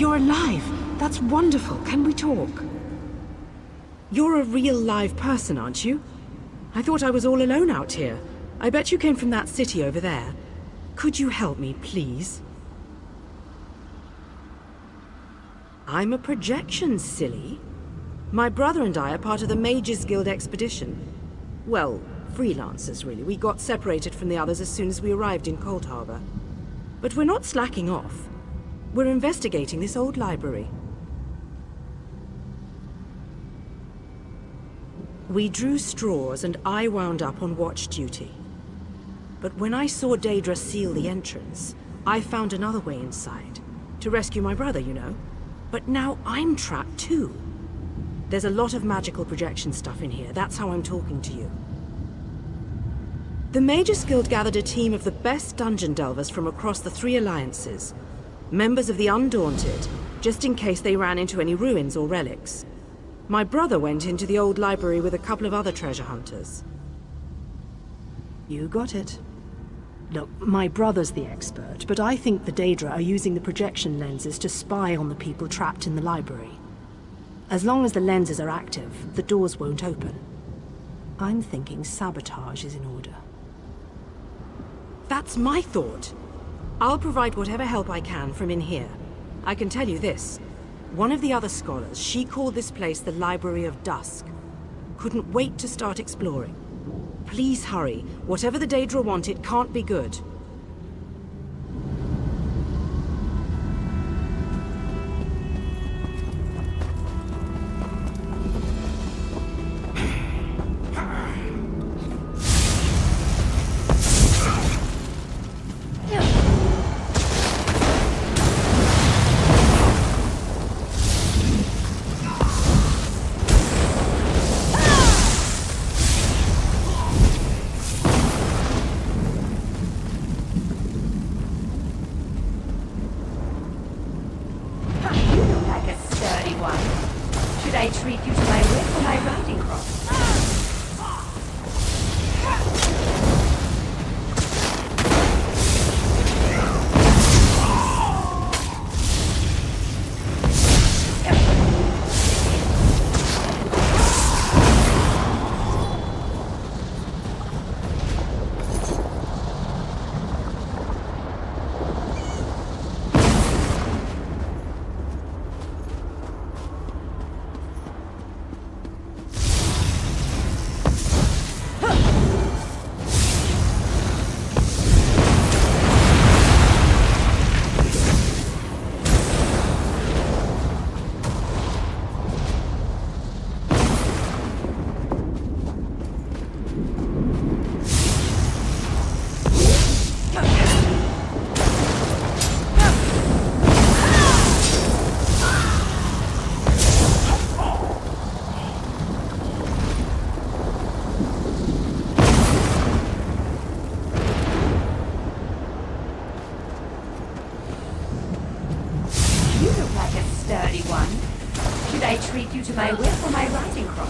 You're alive! That's wonderful. Can we talk? You're a real live person, aren't you? I thought I was all alone out here. I bet you came from that city over there. Could you help me, please? I'm a projection, silly. My brother and I are part of the Mages Guild expedition. Well, freelancers, really. We got separated from the others as soon as we arrived in Cold Harbor. But we're not slacking off. We're investigating this old library. We drew straws and I wound up on watch duty. But when I saw Daedra seal the entrance, I found another way inside. To rescue my brother, you know. But now I'm trapped too. There's a lot of magical projection stuff in here. That's how I'm talking to you. The Mages Guild gathered a team of the best dungeon delvers from across the 3 alliances. Members of the Undaunted, just in case they ran into any ruins or relics. My brother went into the old library with a couple of other treasure hunters. You got it. Look, my brother's the expert, but I think the Daedra are using the projection lenses to spy on the people trapped in the library. As long as the lenses are active, the doors won't open. I'm thinking sabotage is in order. That's my thought. I'll provide whatever help I can from in here. I can tell you this. One of the other scholars, she called this place the Library of Dusk. Couldn't wait to start exploring. Please hurry. Whatever the Daedra want, it can't be good. Should I treat you to my whip or my riding crop? Sturdy one. Should I treat you to my whip or my riding crop?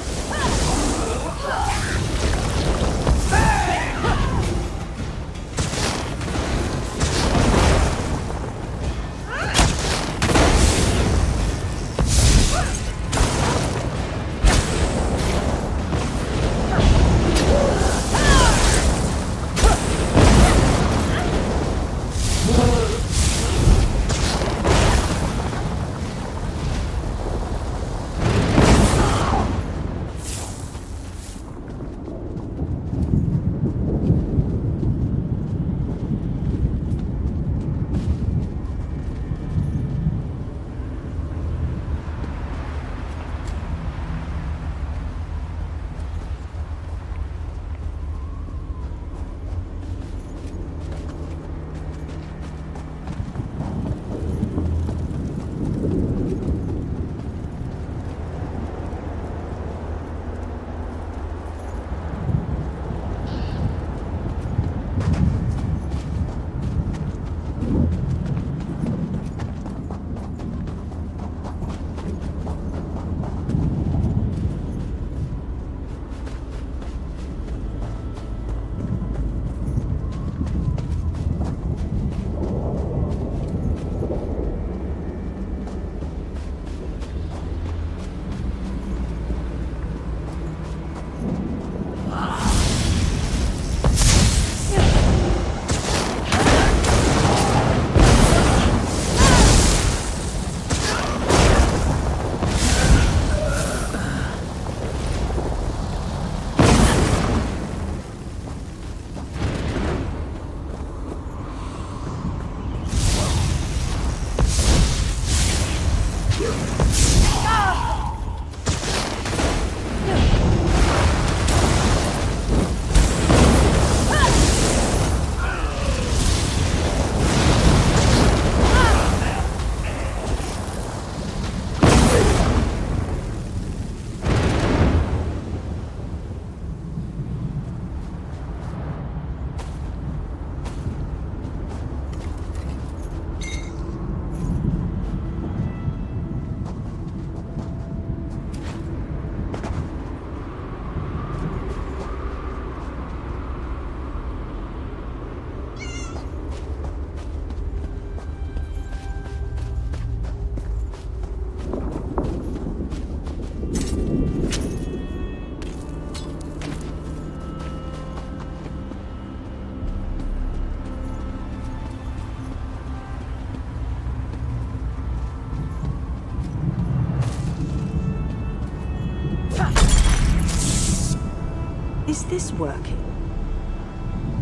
this working?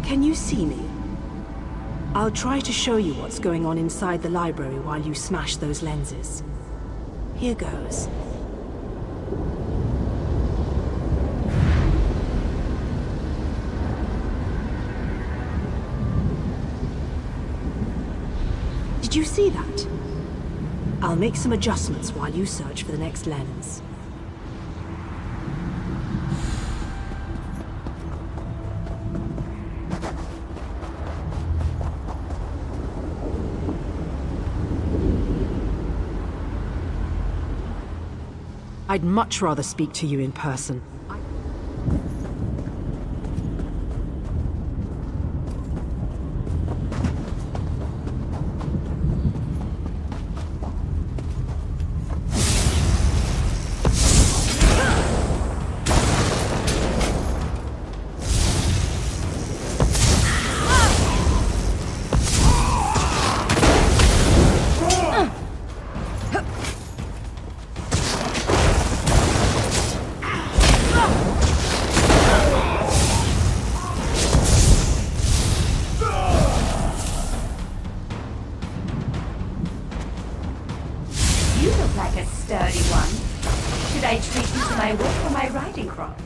Can you see me? I'll try to show you what's going on inside the library while you smash those lenses. Here goes. Did you see that? I'll make some adjustments while you search for the next lens. I'd much rather speak to you in person. You look like a sturdy one. Should I treat you to my whip or my riding crop?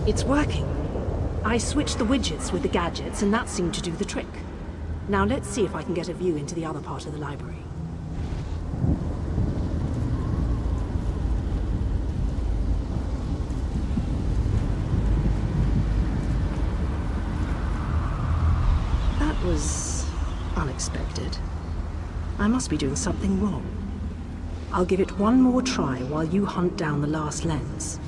It's working. I switched the widgets with the gadgets, and that seemed to do the trick. Now let's see if I can get a view into the other part of the library. That was unexpected. I must be doing something wrong. I'll give it one more try while you hunt down the last lens.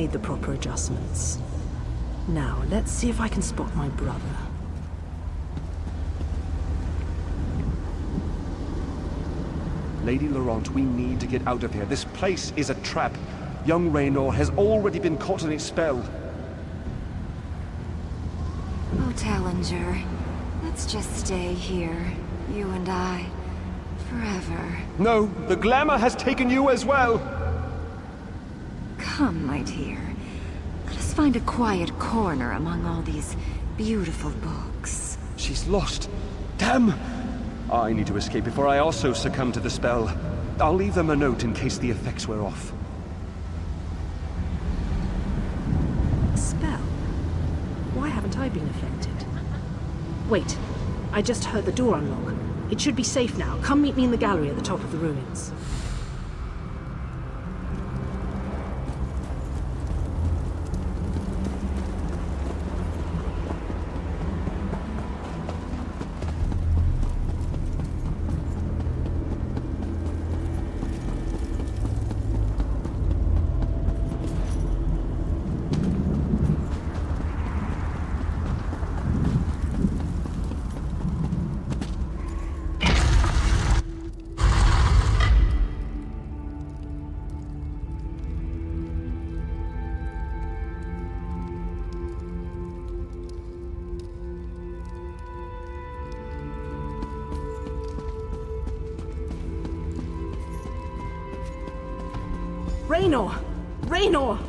made the proper adjustments. Now, let's see if I can spot my brother. Lady Laurent, we need to get out of here. This place is a trap. Young Raynor has already been caught in its spell. Oh, Tallinger, let's just stay here, you and I, forever. No, the glamour has taken you as well. Come, my dear. Let us find a quiet corner among all these beautiful books. She's lost. Damn! I need to escape before I also succumb to the spell. I'll leave them a note in case the effects wear off. Spell? Why haven't I been affected? Wait, I just heard the door unlock. It should be safe now. Come meet me in the gallery at the top of the ruins. Raynor! Raynor!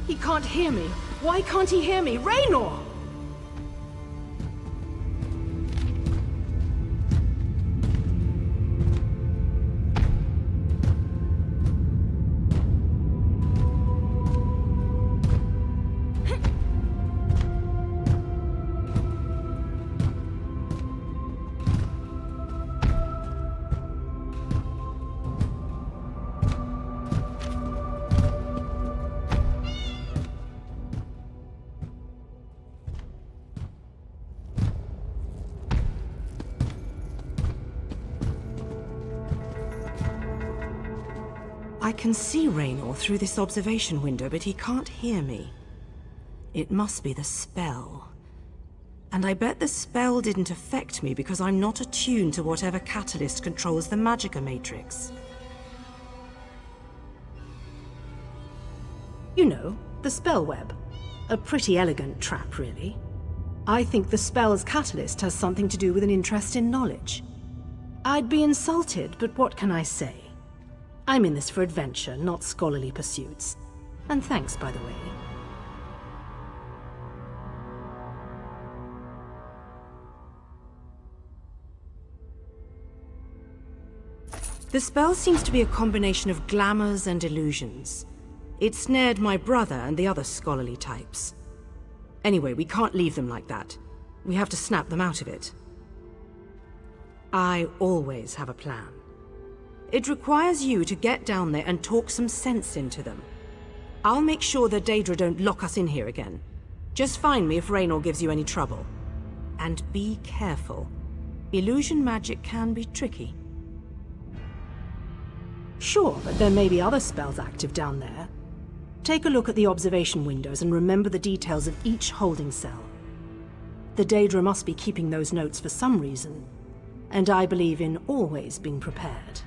He can't hear me. Why can't he hear me? Raynor! I can see Raynor through this observation window, but he can't hear me. It must be the spell. And I bet the spell didn't affect me because I'm not attuned to whatever catalyst controls the Magicka matrix. You know, the spell web. A pretty elegant trap, really. I think the spell's catalyst has something to do with an interest in knowledge. I'd be insulted, but what can I say? I'm in this for adventure, not scholarly pursuits. And thanks, by the way. The spell seems to be a combination of glamours and illusions. It snared my brother and the other scholarly types. Anyway, we can't leave them like that. We have to snap them out of it. I always have a plan. It requires you to get down there and talk some sense into them. I'll make sure the Daedra don't lock us in here again. Just find me if Raynor gives you any trouble. And be careful. Illusion magic can be tricky. Sure, but there may be other spells active down there. Take a look at the observation windows and remember the details of each holding cell. The Daedra must be keeping those notes for some reason, and I believe in always being prepared.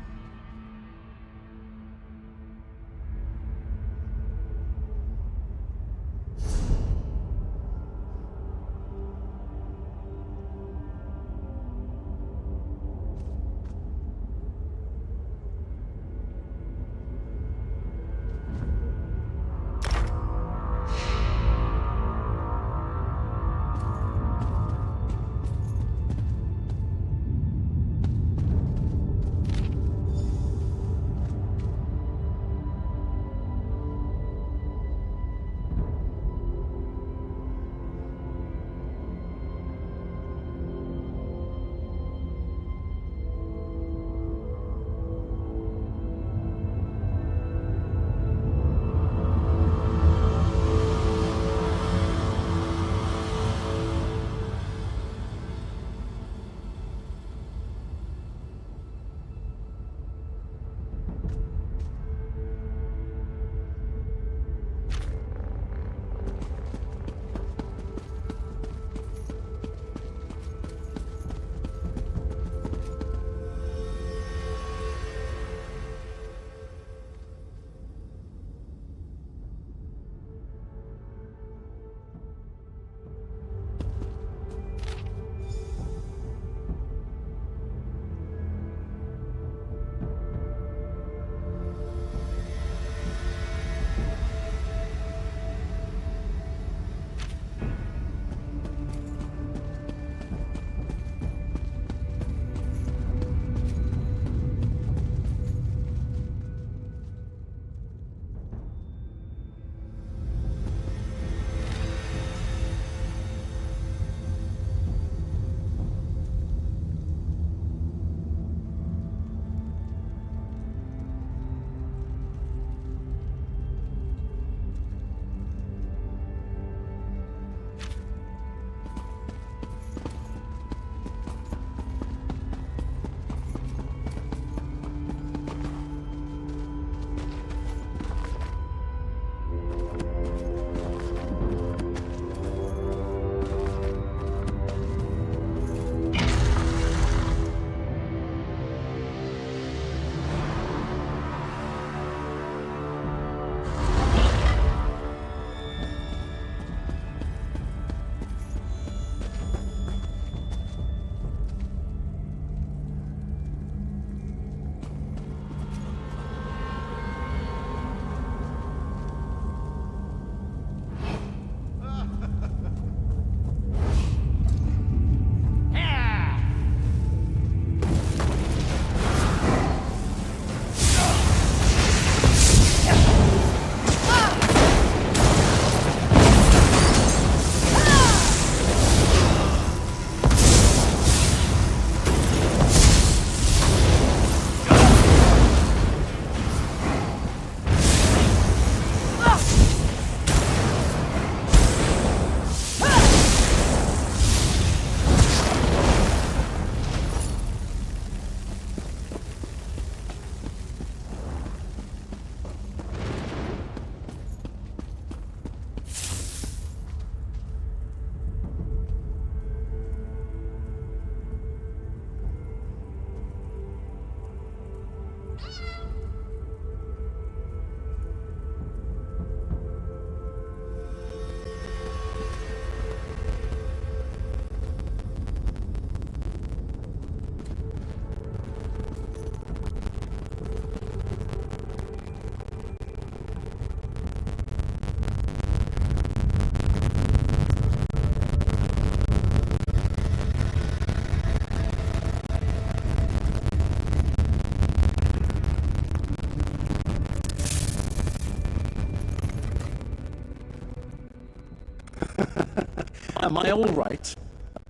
Am I all right?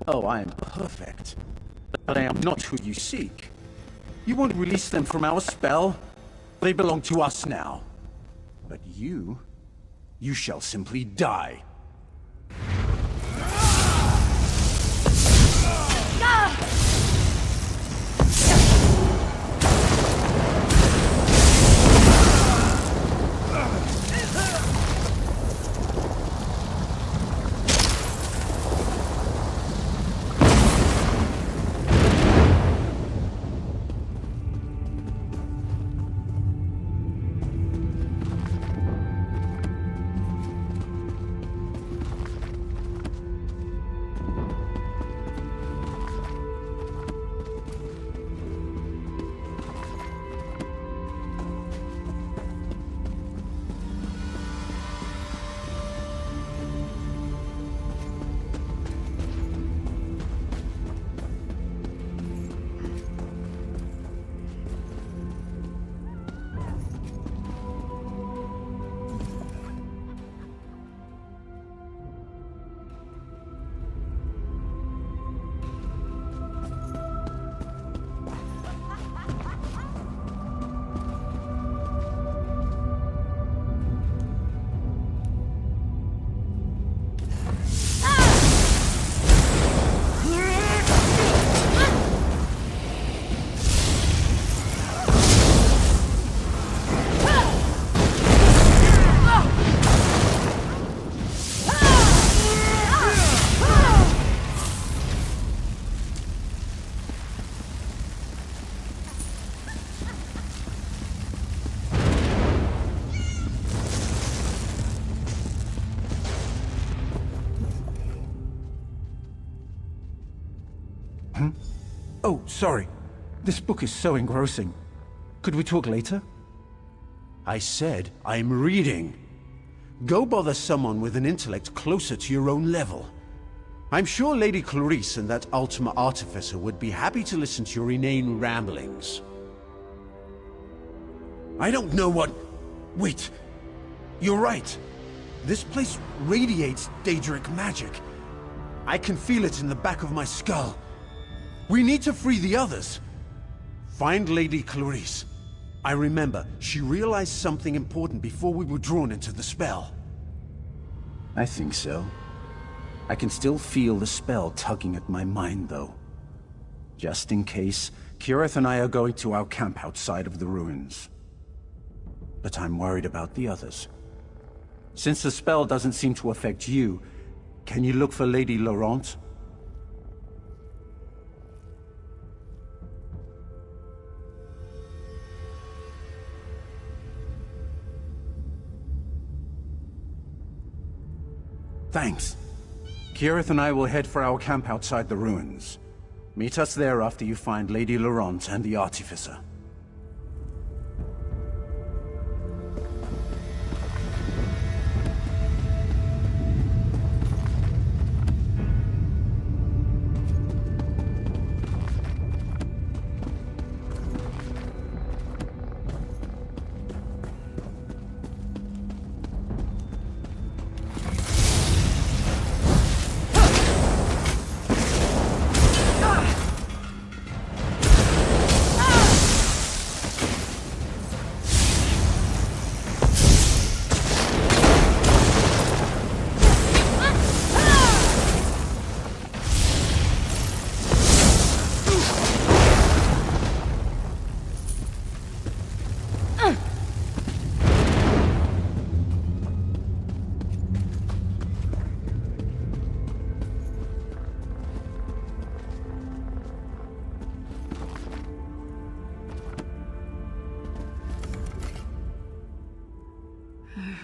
Oh, I am perfect. But I am not who you seek. You won't release them from our spell. They belong to us now. But you shall simply die. Oh, sorry. This book is so engrossing. Could we talk later? I said I'm reading. Go bother someone with an intellect closer to your own level. I'm sure Lady Clarice and that Ultima Artificer would be happy to listen to your inane ramblings. I don't know what... Wait. You're right. This place radiates Daedric magic. I can feel it in the back of my skull. We need to free the others. Find Lady Clarice. I remember, she realized something important before we were drawn into the spell. I think so. I can still feel the spell tugging at my mind, though. Just in case, Kirith and I are going to our camp outside of the ruins. But I'm worried about the others. Since the spell doesn't seem to affect you, can you look for Lady Laurent? Thanks. Kirith and I will head for our camp outside the ruins. Meet us there after you find Lady Laurent and the Artificer.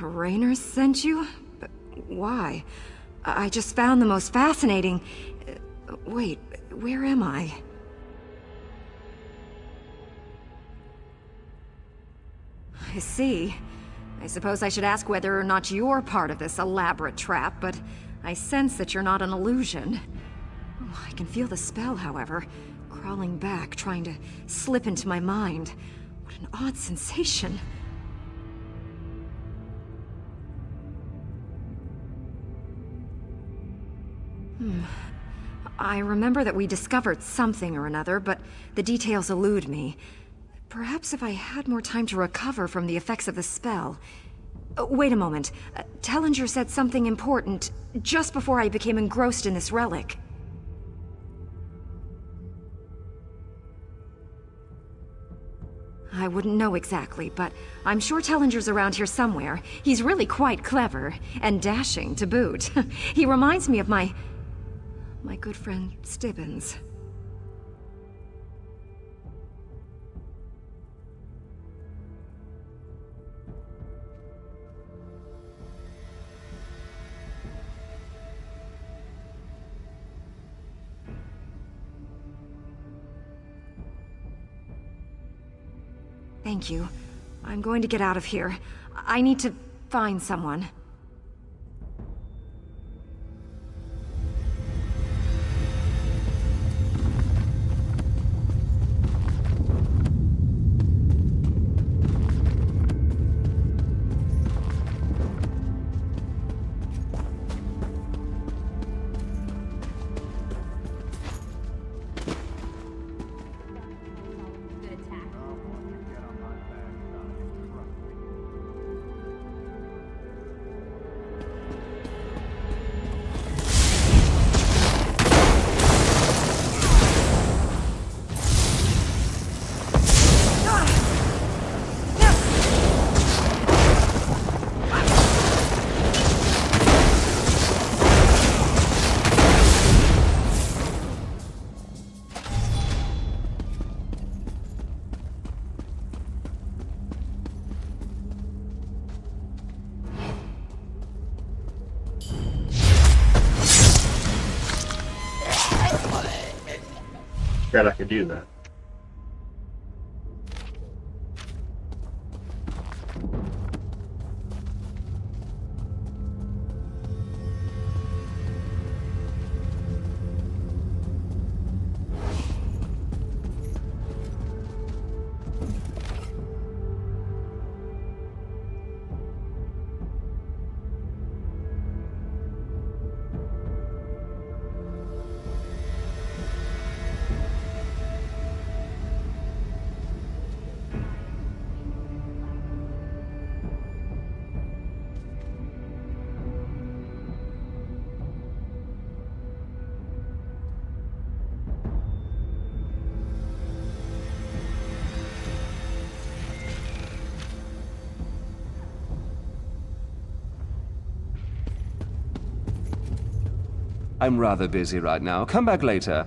Raynor sent you? But why? I just found the most fascinating... Wait, where am I? I see. I suppose I should ask whether or not you're part of this elaborate trap, but I sense that you're not an illusion. Oh, I can feel the spell, however, crawling back, trying to slip into my mind. What an odd sensation. I remember that we discovered something or another, but the details elude me. Perhaps if I had more time to recover from the effects of the spell. Wait a moment. Tellinger said something important just before I became engrossed in this relic. I wouldn't know exactly, but I'm sure Tellinger's around here somewhere. He's really quite clever, and dashing to boot. He reminds me of my good friend Stibbins. Thank you. I'm going to get out of here. I need to find someone. Forgot I could do that. I'm rather busy right now. Come back later.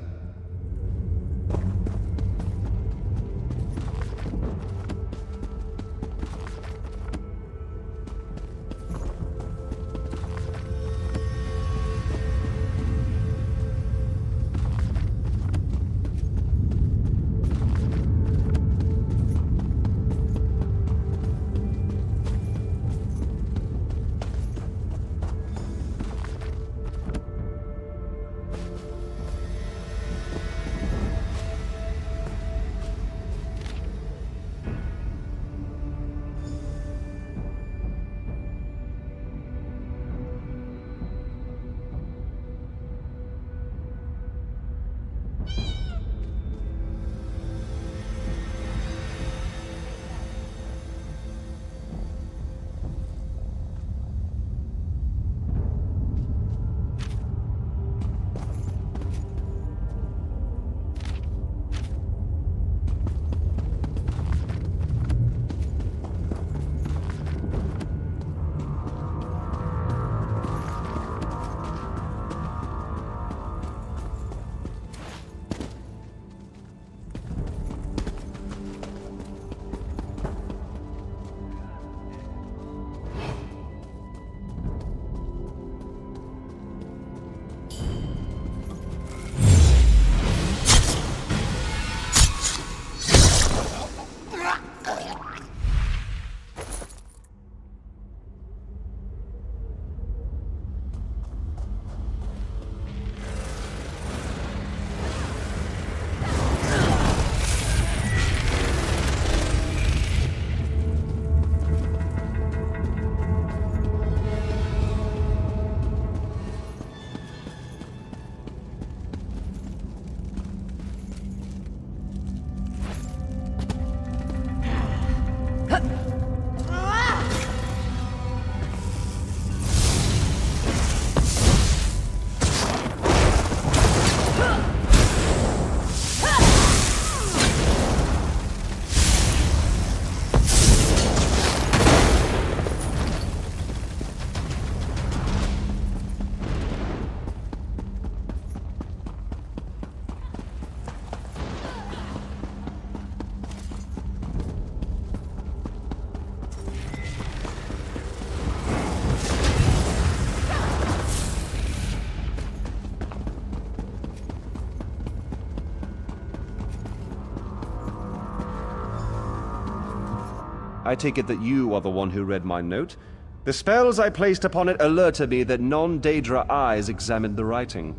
I take it that you are the one who read my note. The spells I placed upon it alerted me that non-Daedra eyes examined the writing.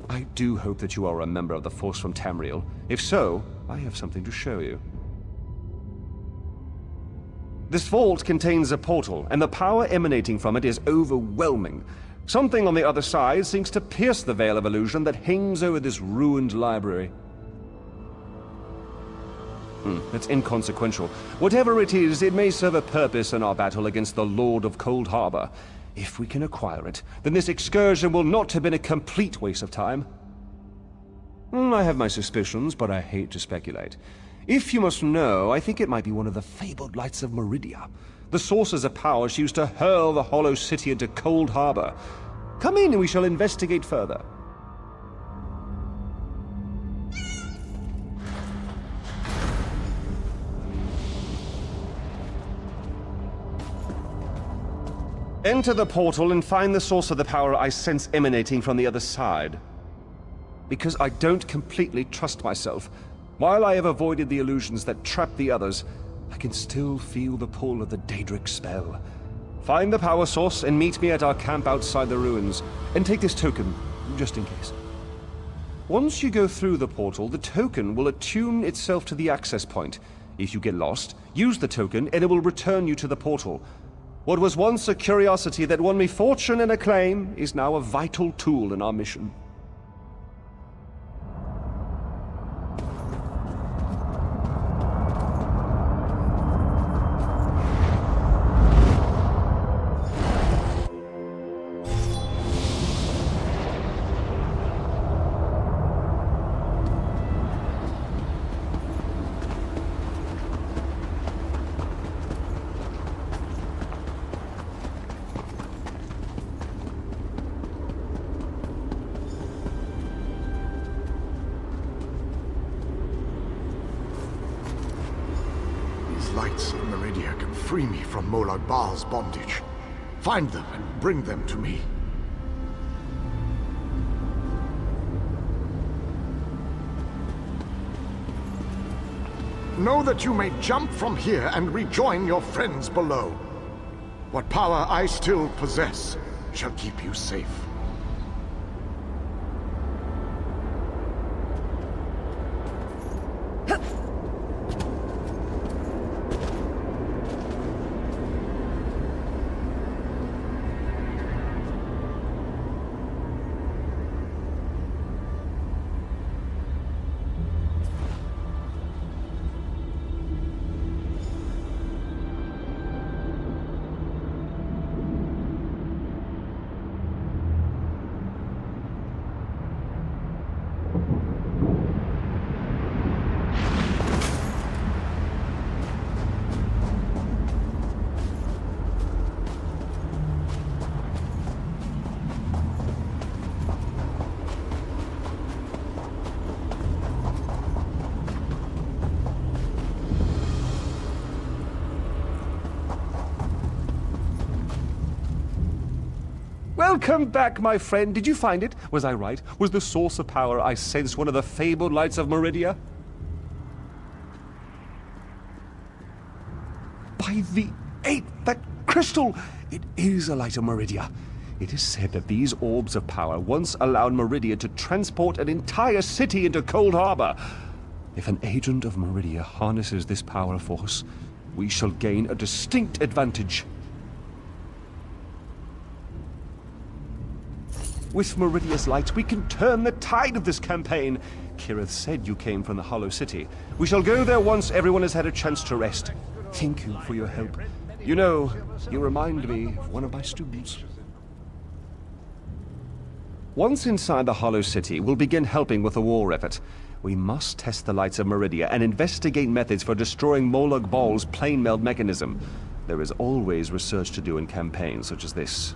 I do hope that you are a member of the Force from Tamriel. If so, I have something to show you. This vault contains a portal, and the power emanating from it is overwhelming. Something on the other side seems to pierce the veil of illusion that hangs over this ruined library. It's inconsequential. Whatever it is, it may serve a purpose in our battle against the Lord of Cold Harbor. If we can acquire it, then this excursion will not have been a complete waste of time. I have my suspicions, but I hate to speculate. If you must know, I think it might be one of the fabled lights of Meridia. The sources of power she used to hurl the Hollow City into Cold Harbor. Come in and we shall investigate further. Enter the portal and find the source of the power I sense emanating from the other side. Because I don't completely trust myself. While I have avoided the illusions that trap the others, I can still feel the pull of the Daedric spell. Find the power source and meet me at our camp outside the ruins. And take this token, just in case. Once you go through the portal, the token will attune itself to the access point. If you get lost, use the token and it will return you to the portal. What was once a curiosity that won me fortune and acclaim is now a vital tool in our mission. Lights of Meridia can free me from Molag Bal's bondage. Find them and bring them to me. Know that you may jump from here and rejoin your friends below. What power I still possess shall keep you safe. Welcome back, my friend. Did you find it? Was I right? Was the source of power I sense one of the fabled lights of Meridia? By the eighth, that crystal! It is a light of Meridia. It is said that these orbs of power once allowed Meridia to transport an entire city into Cold Harbor. If an agent of Meridia harnesses this power force, we shall gain a distinct advantage. With Meridia's light, we can turn the tide of this campaign. Kirith said you came from the Hollow City. We shall go there once everyone has had a chance to rest. Thank you for your help. You know, you remind me of one of my students. Once inside the Hollow City, we'll begin helping with the war effort. We must test the lights of Meridia and investigate methods for destroying Molag Bal's plane meld mechanism. There is always research to do in campaigns such as this.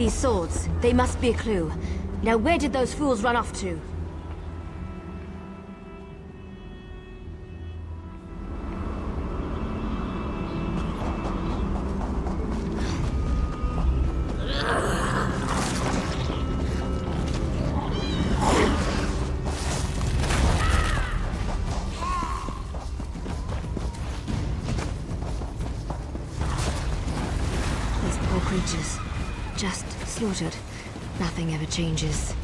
These swords, they must be a clue. Now where did those fools run off to? These poor creatures. Just slaughtered. Nothing ever changes.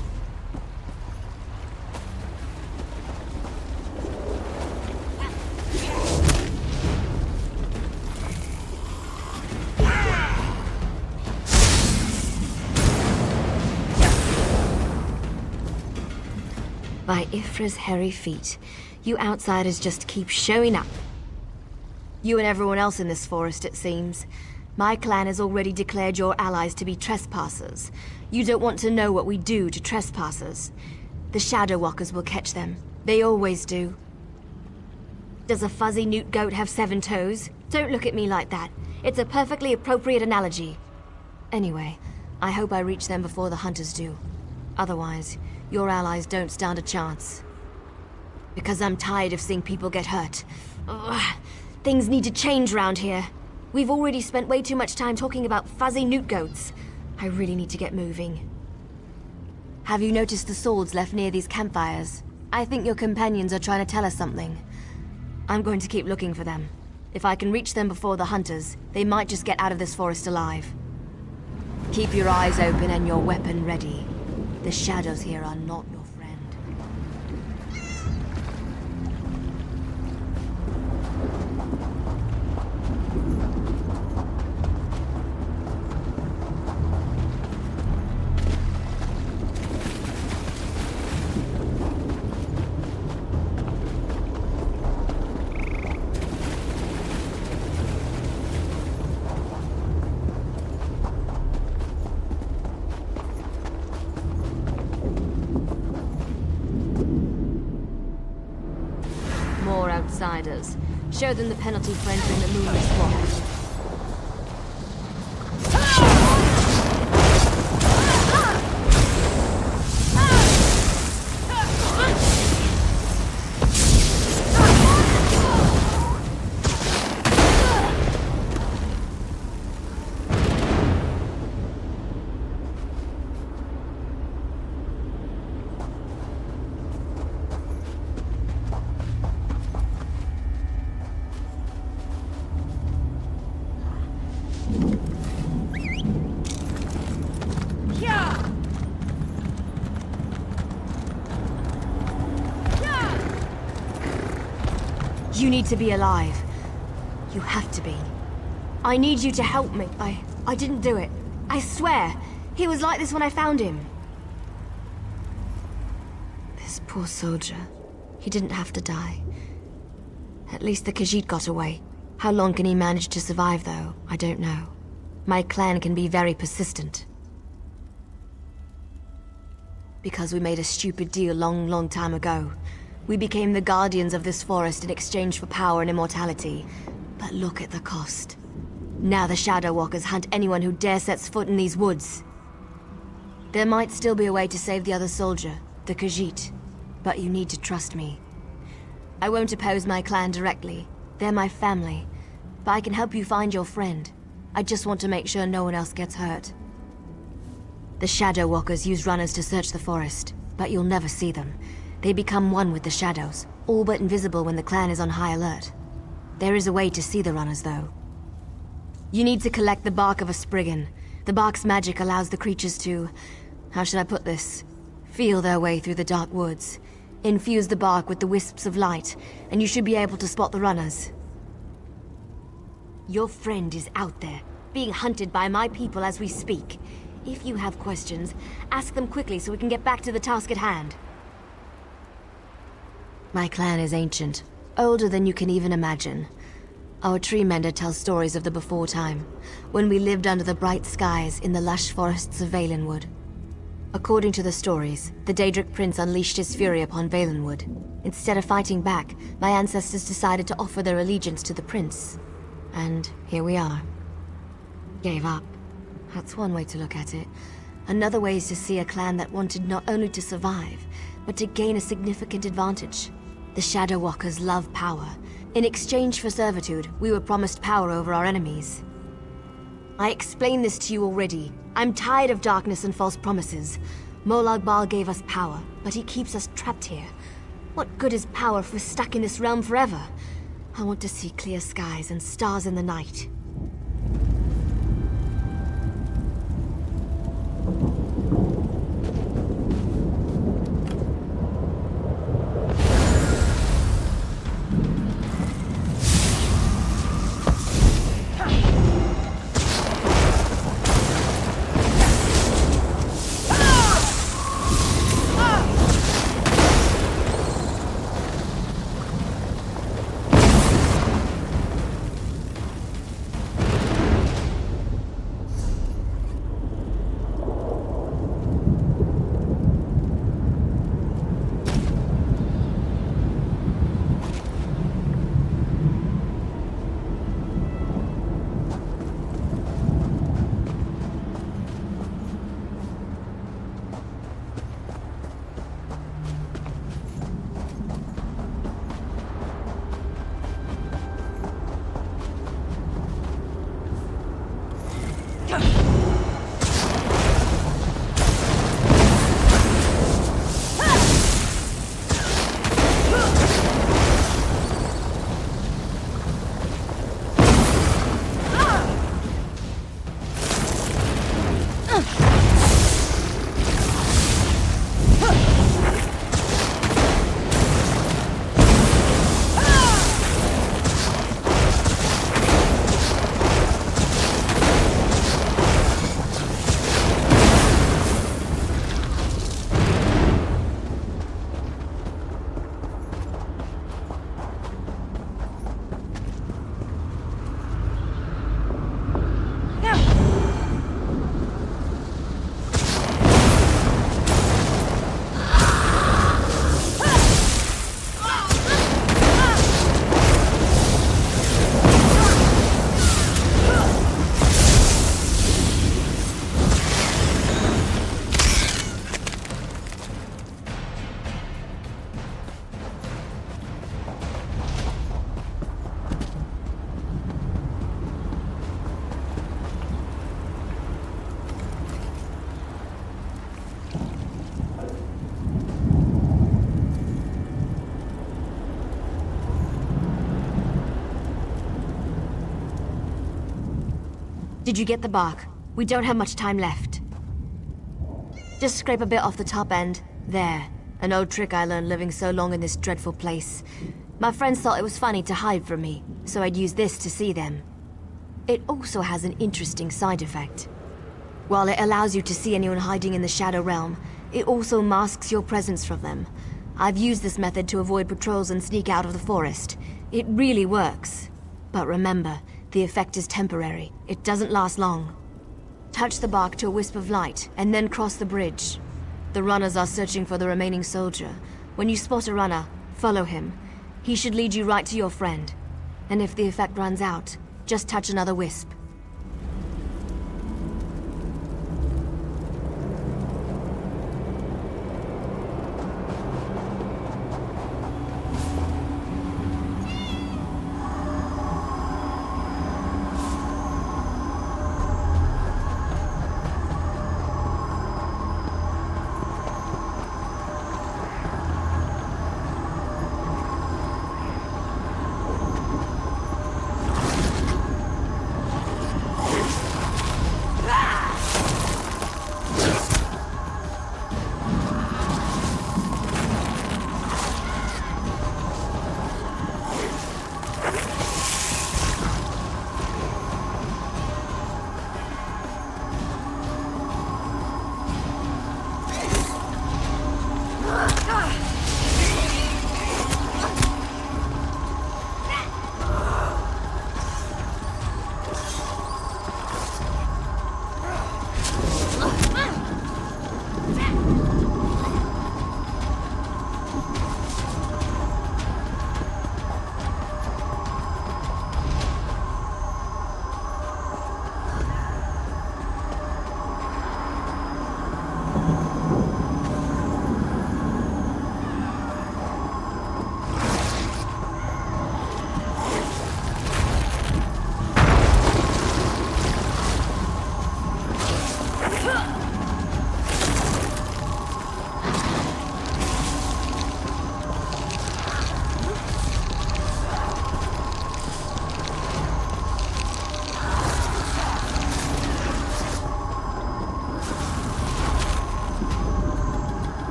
By Ifra's hairy feet, you outsiders just keep showing up. You and everyone else in this forest, it seems. My clan has already declared your allies to be trespassers. You don't want to know what we do to trespassers. The Shadow Walkers will catch them. They always do. Does a fuzzy newt goat have 7 toes? Don't look at me like that. It's a perfectly appropriate analogy. Anyway, I hope I reach them before the hunters do. Otherwise, your allies don't stand a chance. Because I'm tired of seeing people get hurt. Ugh. Things need to change round here. We've already spent way too much time talking about fuzzy newt goats. I really need to get moving. Have you noticed the swords left near these campfires? I think your companions are trying to tell us something. I'm going to keep looking for them. If I can reach them before the hunters, they might just get out of this forest alive. Keep your eyes open and your weapon ready. The shadows here are not your friend. Outsiders. Show them the penalty for entering the Moonless Swamp. You need to be alive. You have to be. I need you to help me. I didn't do it. I swear. He was like this when I found him. This poor soldier. He didn't have to die. At least the Khajiit got away. How long can he manage to survive, though? I don't know. My clan can be very persistent. Because we made a stupid deal long time ago. We became the guardians of this forest in exchange for power and immortality. But look at the cost. Now the Shadow Walkers hunt anyone who dare sets foot in these woods. There might still be a way to save the other soldier, the Khajiit. But you need to trust me. I won't oppose my clan directly. They're my family. But I can help you find your friend. I just want to make sure no one else gets hurt. The Shadow Walkers use runners to search the forest, but you'll never see them. They become one with the shadows, all but invisible when the clan is on high alert. There is a way to see the runners, though. You need to collect the bark of a Spriggan. The bark's magic allows the creatures to... how should I put this? Feel their way through the dark woods. Infuse the bark with the wisps of light, and you should be able to spot the runners. Your friend is out there, being hunted by my people as we speak. If you have questions, ask them quickly so we can get back to the task at hand. My clan is ancient, older than you can even imagine. Our tree mender tells stories of the before time, when we lived under the bright skies in the lush forests of Valenwood. According to the stories, the Daedric Prince unleashed his fury upon Valenwood. Instead of fighting back, my ancestors decided to offer their allegiance to the prince. And here we are. Gave up. That's one way to look at it. Another way is to see a clan that wanted not only to survive, but to gain a significant advantage. The Shadow Walkers love power. In exchange for servitude, we were promised power over our enemies. I explained this to you already. I'm tired of darkness and false promises. Molag Bal gave us power, but he keeps us trapped here. What good is power if we're stuck in this realm forever? I want to see clear skies and stars in the night. Did you get the bark? We don't have much time left. Just scrape a bit off the top end. There. An old trick I learned living so long in this dreadful place. My friends thought it was funny to hide from me, so I'd use this to see them. It also has an interesting side effect. While it allows you to see anyone hiding in the Shadow Realm, it also masks your presence from them. I've used this method to avoid patrols and sneak out of the forest. It really works. But remember, the effect is temporary. It doesn't last long. Touch the bark to a wisp of light, and then cross the bridge. The runners are searching for the remaining soldier. When you spot a runner, follow him. He should lead you right to your friend. And if the effect runs out, just touch another wisp.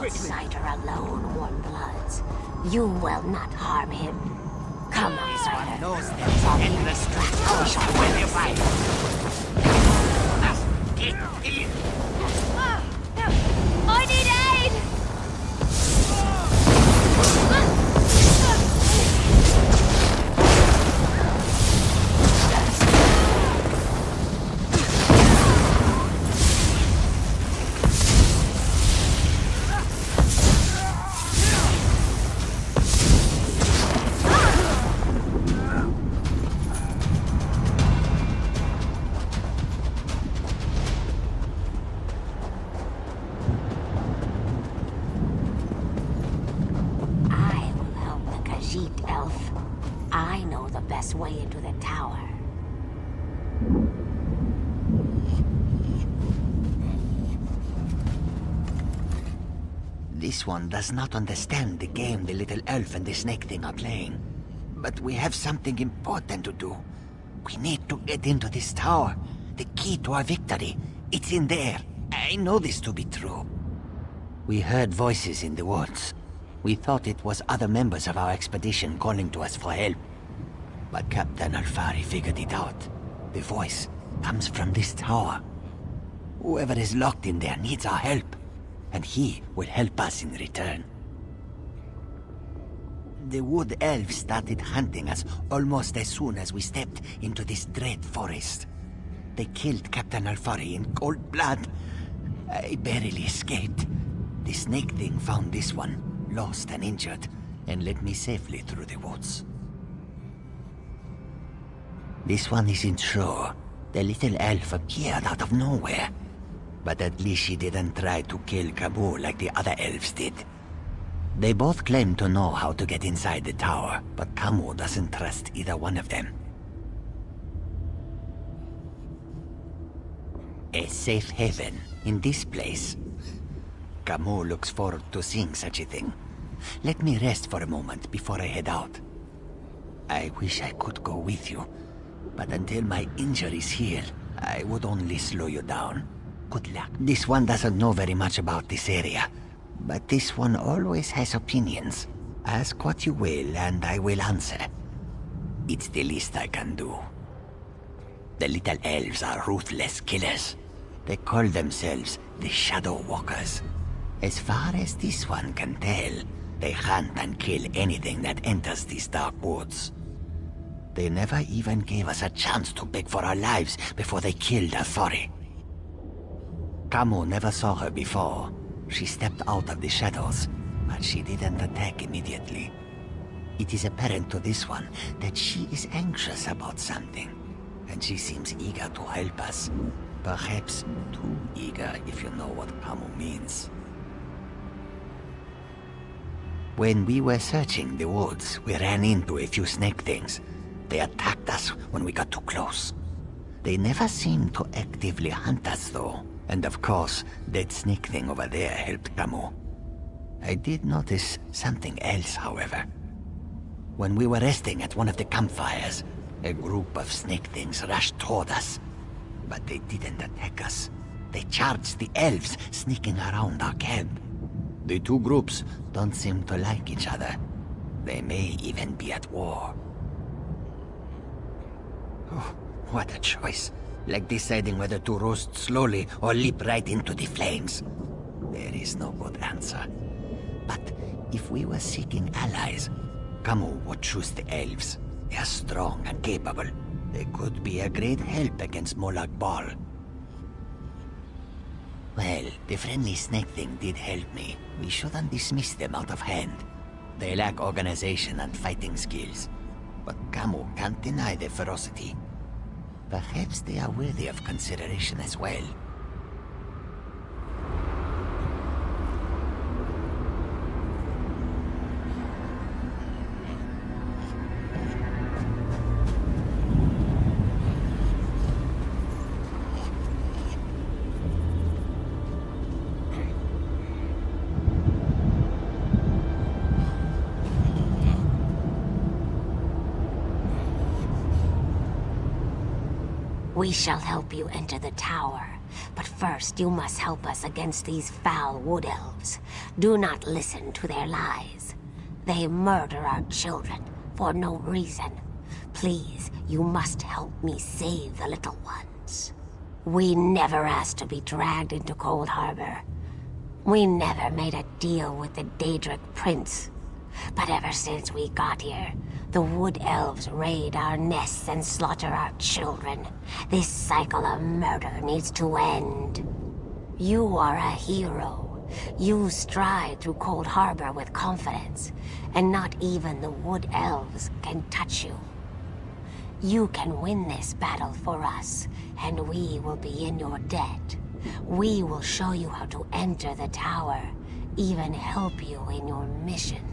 outsider alone, Warm Bloods. You will not harm him. Come, outsider. Knows there's endless streets. We shall win your fight. I need aid! I will help the Khajiit elf. I know the best way into the tower. This one does not understand the game the little elf and the snake thing are playing. But we have something important to do. We need to get into this tower. The key to our victory. It's in there. I know this to be true. We heard voices in the woods. We thought it was other members of our expedition calling to us for help. But Captain Alfari figured it out. The voice comes from this tower. Whoever is locked in there needs our help, and he will help us in return. The wood elves started hunting us almost as soon as we stepped into this dread forest. They killed Captain Alfari in cold blood. I barely escaped. The snake thing found this one, lost and injured, and led me safely through the woods. This one isn't sure. The little elf appeared out of nowhere. But at least she didn't try to kill Kabul like the other elves did. They both claim to know how to get inside the tower, but Kamu doesn't trust either one of them. A safe haven in this place. Kamu looks forward to seeing such a thing. Let me rest for a moment before I head out. I wish I could go with you, but until my injuries heal, I would only slow you down. Good luck. This one doesn't know very much about this area, but this one always has opinions. Ask what you will, and I will answer. It's the least I can do. The little elves are ruthless killers. They call themselves the Shadow Walkers. As far as this one can tell, they hunt and kill anything that enters these dark woods. They never even gave us a chance to beg for our lives before they killed Alfari. Kamu never saw her before. She stepped out of the shadows, but she didn't attack immediately. It is apparent to this one that she is anxious about something, and she seems eager to help us. Perhaps too eager, if you know what Kamu means. When we were searching the woods, we ran into a few snake things. They attacked us when we got too close. They never seemed to actively hunt us, though. And of course, that snake thing over there helped Kamu. I did notice something else, however. When we were resting at one of the campfires, a group of snake things rushed toward us. But they didn't attack us. They charged the elves sneaking around our camp. The two groups don't seem to like each other. They may even be at war. Oh, what a choice. Like deciding whether to roast slowly or leap right into the flames. There is no good answer. But if we were seeking allies, Kamu would choose the elves. They are strong and capable. They could be a great help against Molag Bal. Well, the friendly snake thing did help me. We shouldn't dismiss them out of hand. They lack organization and fighting skills. But Kamu can't deny their ferocity. Perhaps they are worthy of consideration as well. We shall help you enter the tower. But first, you must help us against these foul wood elves. Do not listen to their lies. They murder our children for no reason. Please, you must help me save the little ones. We never asked to be dragged into Cold Harbor. We never made a deal with the Daedric Prince. But ever since we got here, the Wood Elves raid our nests and slaughter our children. This cycle of murder needs to end. You are a hero. You stride through Cold Harbor with confidence, and not even the Wood Elves can touch you. You can win this battle for us, and we will be in your debt. We will show you how to enter the tower, even help you in your mission.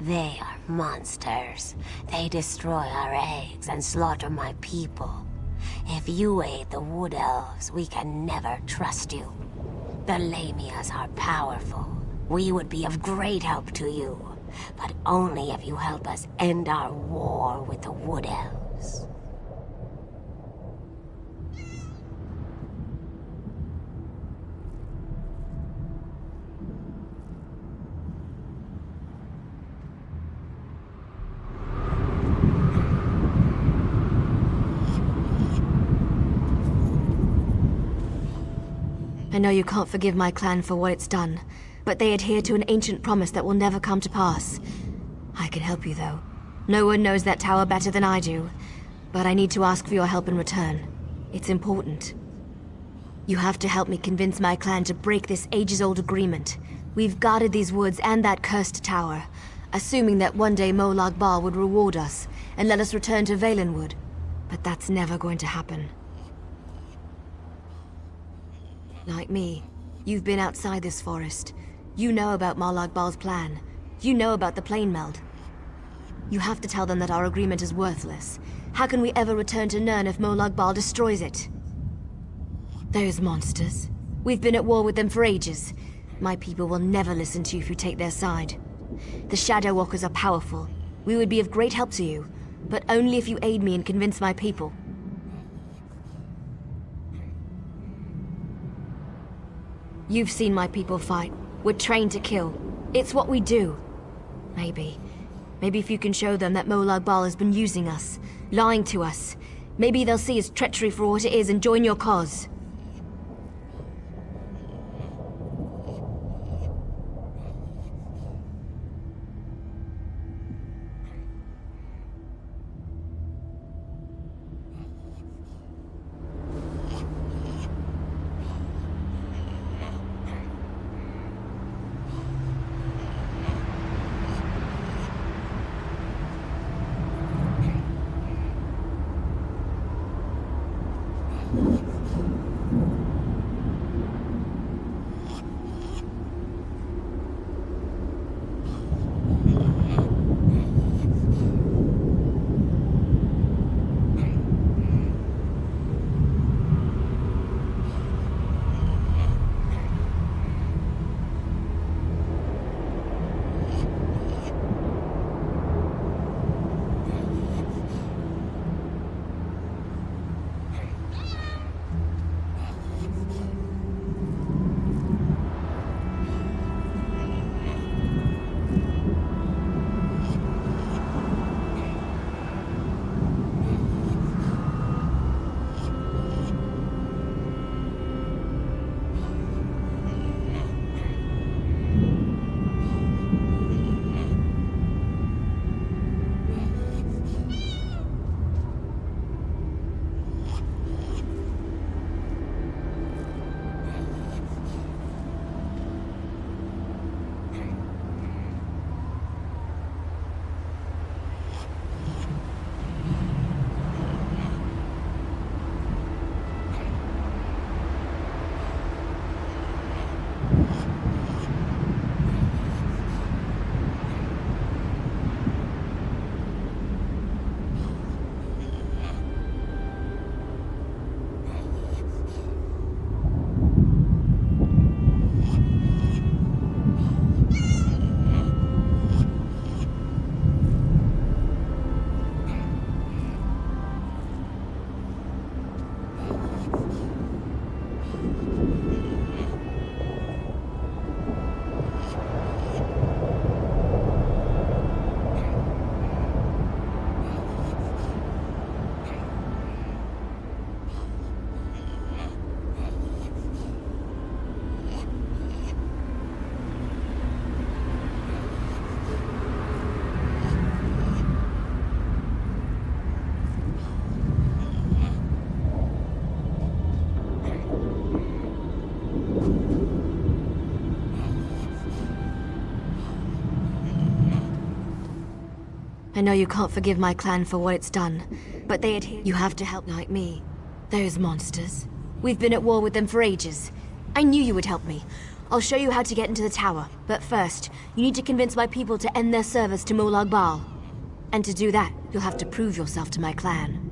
They are monsters. They destroy our eggs and slaughter my people. If you aid the Wood Elves, we can never trust you. The Lamias are powerful. We would be of great help to you, but only if you help us end our war with the Wood Elves. I know you can't forgive my clan for what it's done, but they adhere to an ancient promise that will never come to pass. I can help you, though. No one knows that tower better than I do, but I need to ask for your help in return. It's important. You have to help me convince my clan to break this ages-old agreement. We've guarded these woods and that cursed tower, assuming that one day Molag Bal would reward us and let us return to Valenwood. But that's never going to happen. Like me, you've been outside this forest. You know about Molag Bal's plan. You know about the plane meld. You have to tell them that our agreement is worthless. How can we ever return to Nirn if Molag Bal destroys it? Those monsters. We've been at war with them for ages. My people will never listen to you if you take their side. The Shadow Walkers are powerful. We would be of great help to you, but only if you aid me and convince my people. You've seen my people fight. We're trained to kill. It's what we do. Maybe if you can show them that Molag Bal has been using us, lying to us, maybe they'll see his treachery for what it is and join your cause. I know you can't forgive my clan for what it's done, but they adhere. You have to help like me. Those monsters. We've been at war with them for ages. I knew you would help me. I'll show you how to get into the tower. But first, you need to convince my people to end their service to Molag Bal. And to do that, you'll have to prove yourself to my clan.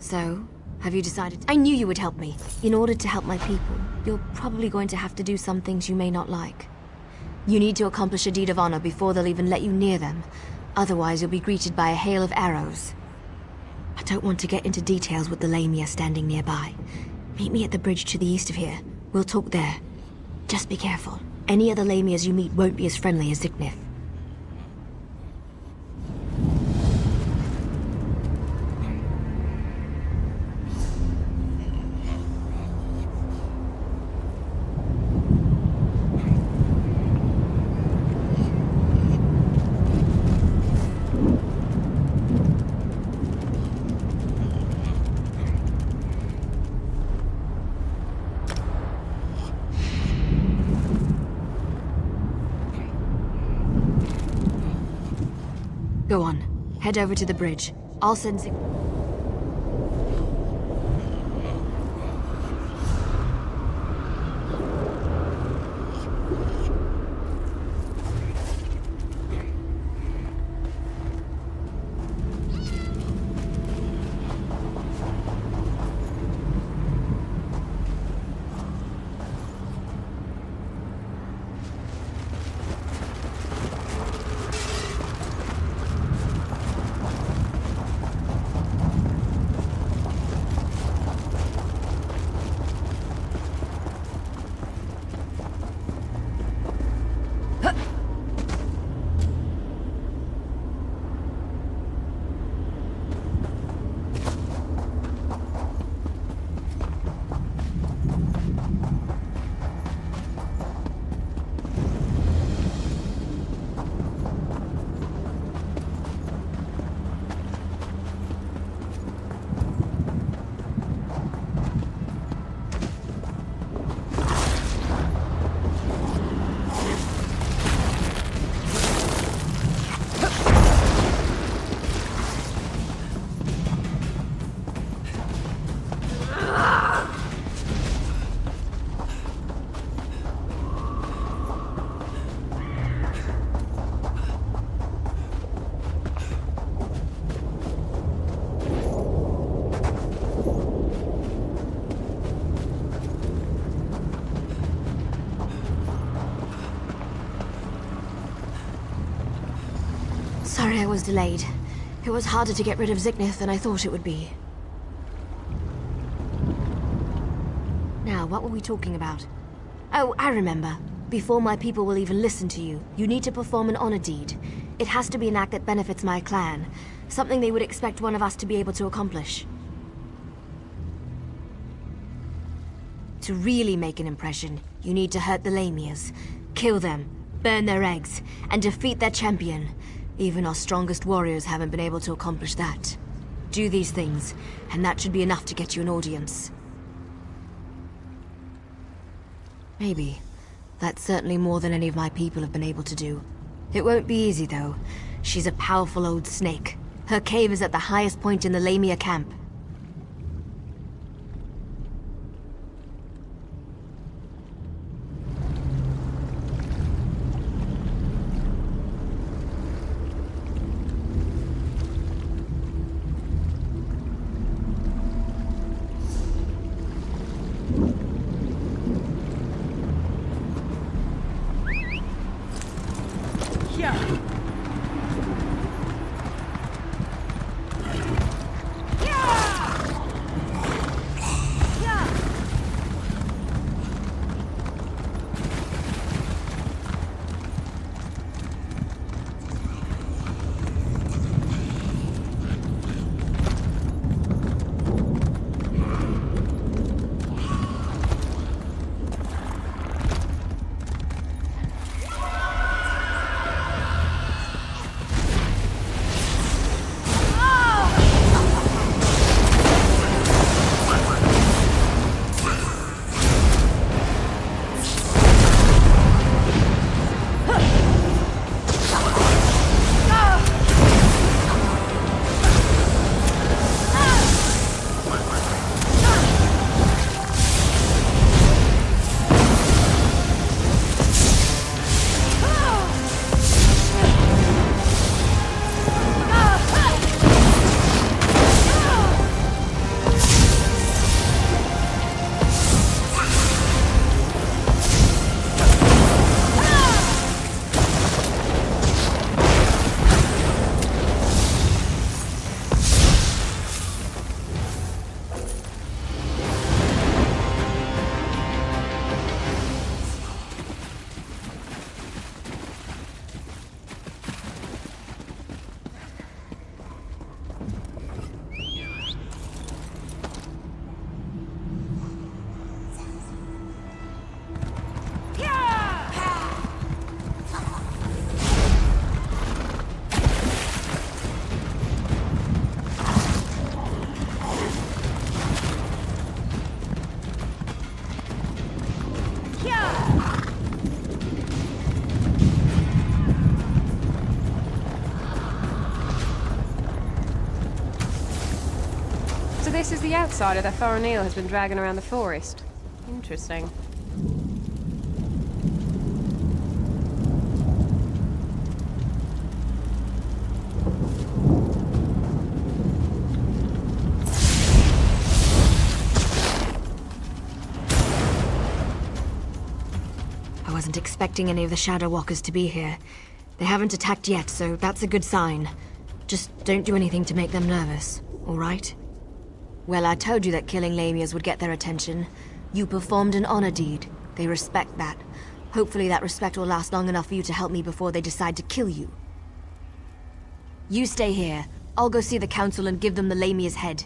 So, have you decided? I knew you would help me. In order to help my people, you're probably going to have to do some things you may not like. You need to accomplish a deed of honor before they'll even let you near them. Otherwise, you'll be greeted by a hail of arrows. I don't want to get into details with the Lamia standing nearby. Meet me at the bridge to the east of here. We'll talk there. Just be careful. Any other Lamias you meet won't be as friendly as Ziknith. Go on. Head over to the bridge. I'll send Sorry I was delayed. It was harder to get rid of Ziknith than I thought it would be. Now, what were we talking about? Oh, I remember. Before my people will even listen to you, you need to perform an honor deed. It has to be an act that benefits my clan. Something they would expect one of us to be able to accomplish. To really make an impression, you need to hurt the Lamias, kill them, burn their eggs, and defeat their champion. Even our strongest warriors haven't been able to accomplish that. Do these things, and that should be enough to get you an audience. Maybe. That's certainly more than any of my people have been able to do. It won't be easy, though. She's a powerful old snake. Her cave is at the highest point in the Lamia camp. Yeah! this is the outsider that Thor O'Neill has been dragging around the forest. Interesting. I wasn't expecting any of the Shadow Walkers to be here. They haven't attacked yet, so that's a good sign. Just don't do anything to make them nervous, all right? Well, I told you that killing Lamias would get their attention. You performed an honor deed. They respect that. Hopefully that respect will last long enough for you to help me before they decide to kill you. You stay here. I'll go see the council and give them the Lamia's head.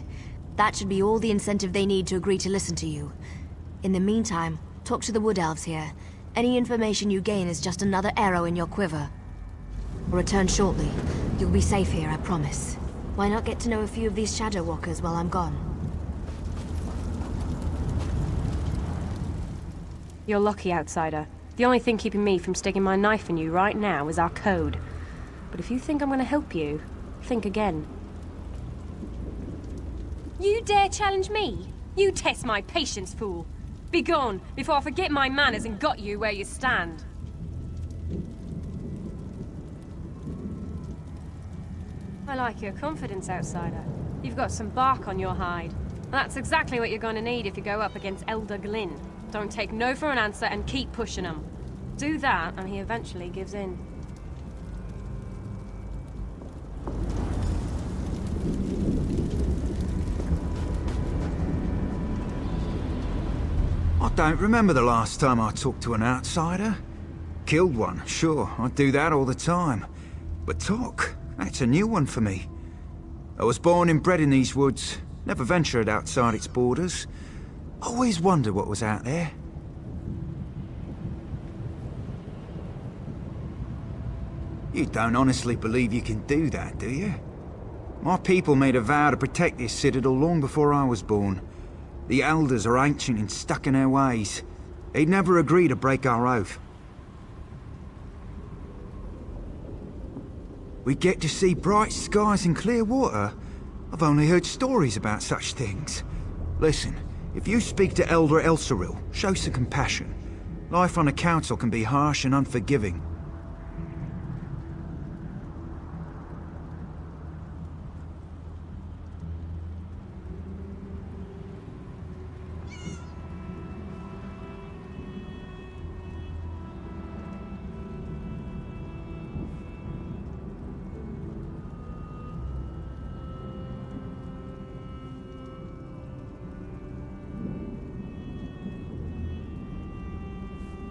That should be all the incentive they need to agree to listen to you. In the meantime, talk to the Wood Elves here. Any information you gain is just another arrow in your quiver. I'll return shortly. You'll be safe here, I promise. Why not get to know a few of these Shadow Walkers while I'm gone? You're lucky, outsider. The only thing keeping me from sticking my knife in you right now is our code. But if you think I'm gonna help you, think again. You dare challenge me? You test my patience, fool. Be gone, before I forget my manners and got you where you stand. I like your confidence, outsider. You've got some bark on your hide. And that's exactly what you're gonna need if you go up against Elder Glynn. Don't take no for an answer and keep pushing him. Do that, and he eventually gives in. I don't remember the last time I talked to an outsider. Killed one, sure, I do that all the time. But talk, that's a new one for me. I was born and bred in these woods, never ventured outside its borders. Always wondered what was out there. You don't honestly believe you can do that, do you? My people made a vow to protect this citadel long before I was born. The elders are ancient and stuck in their ways. They'd never agree to break our oath. We get to see bright skies and clear water. I've only heard stories about such things. Listen, if you speak to Elder Elsaril, show some compassion. Life on a council can be harsh and unforgiving.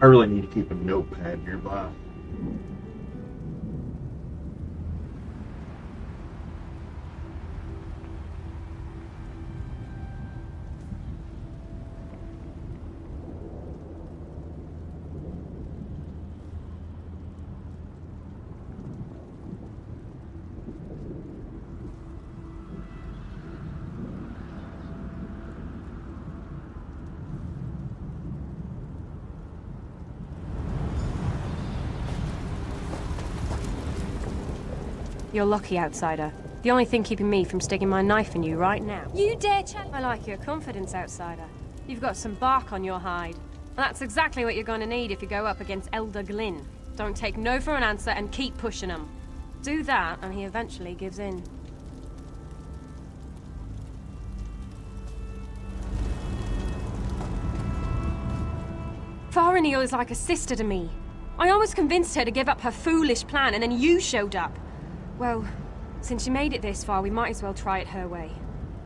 I really need to keep a notepad nearby. You're lucky, outsider. The only thing keeping me from sticking my knife in you right now. You dare challenge? I like your confidence, outsider. You've got some bark on your hide. And that's exactly what you're gonna need if you go up against Elder Glynn. Don't take no for an answer and keep pushing him. Do that, and he eventually gives in. Thor O'Neill is like a sister to me. I almost convinced her to give up her foolish plan, and then you showed up. Well, since you made it this far, we might as well try it her way.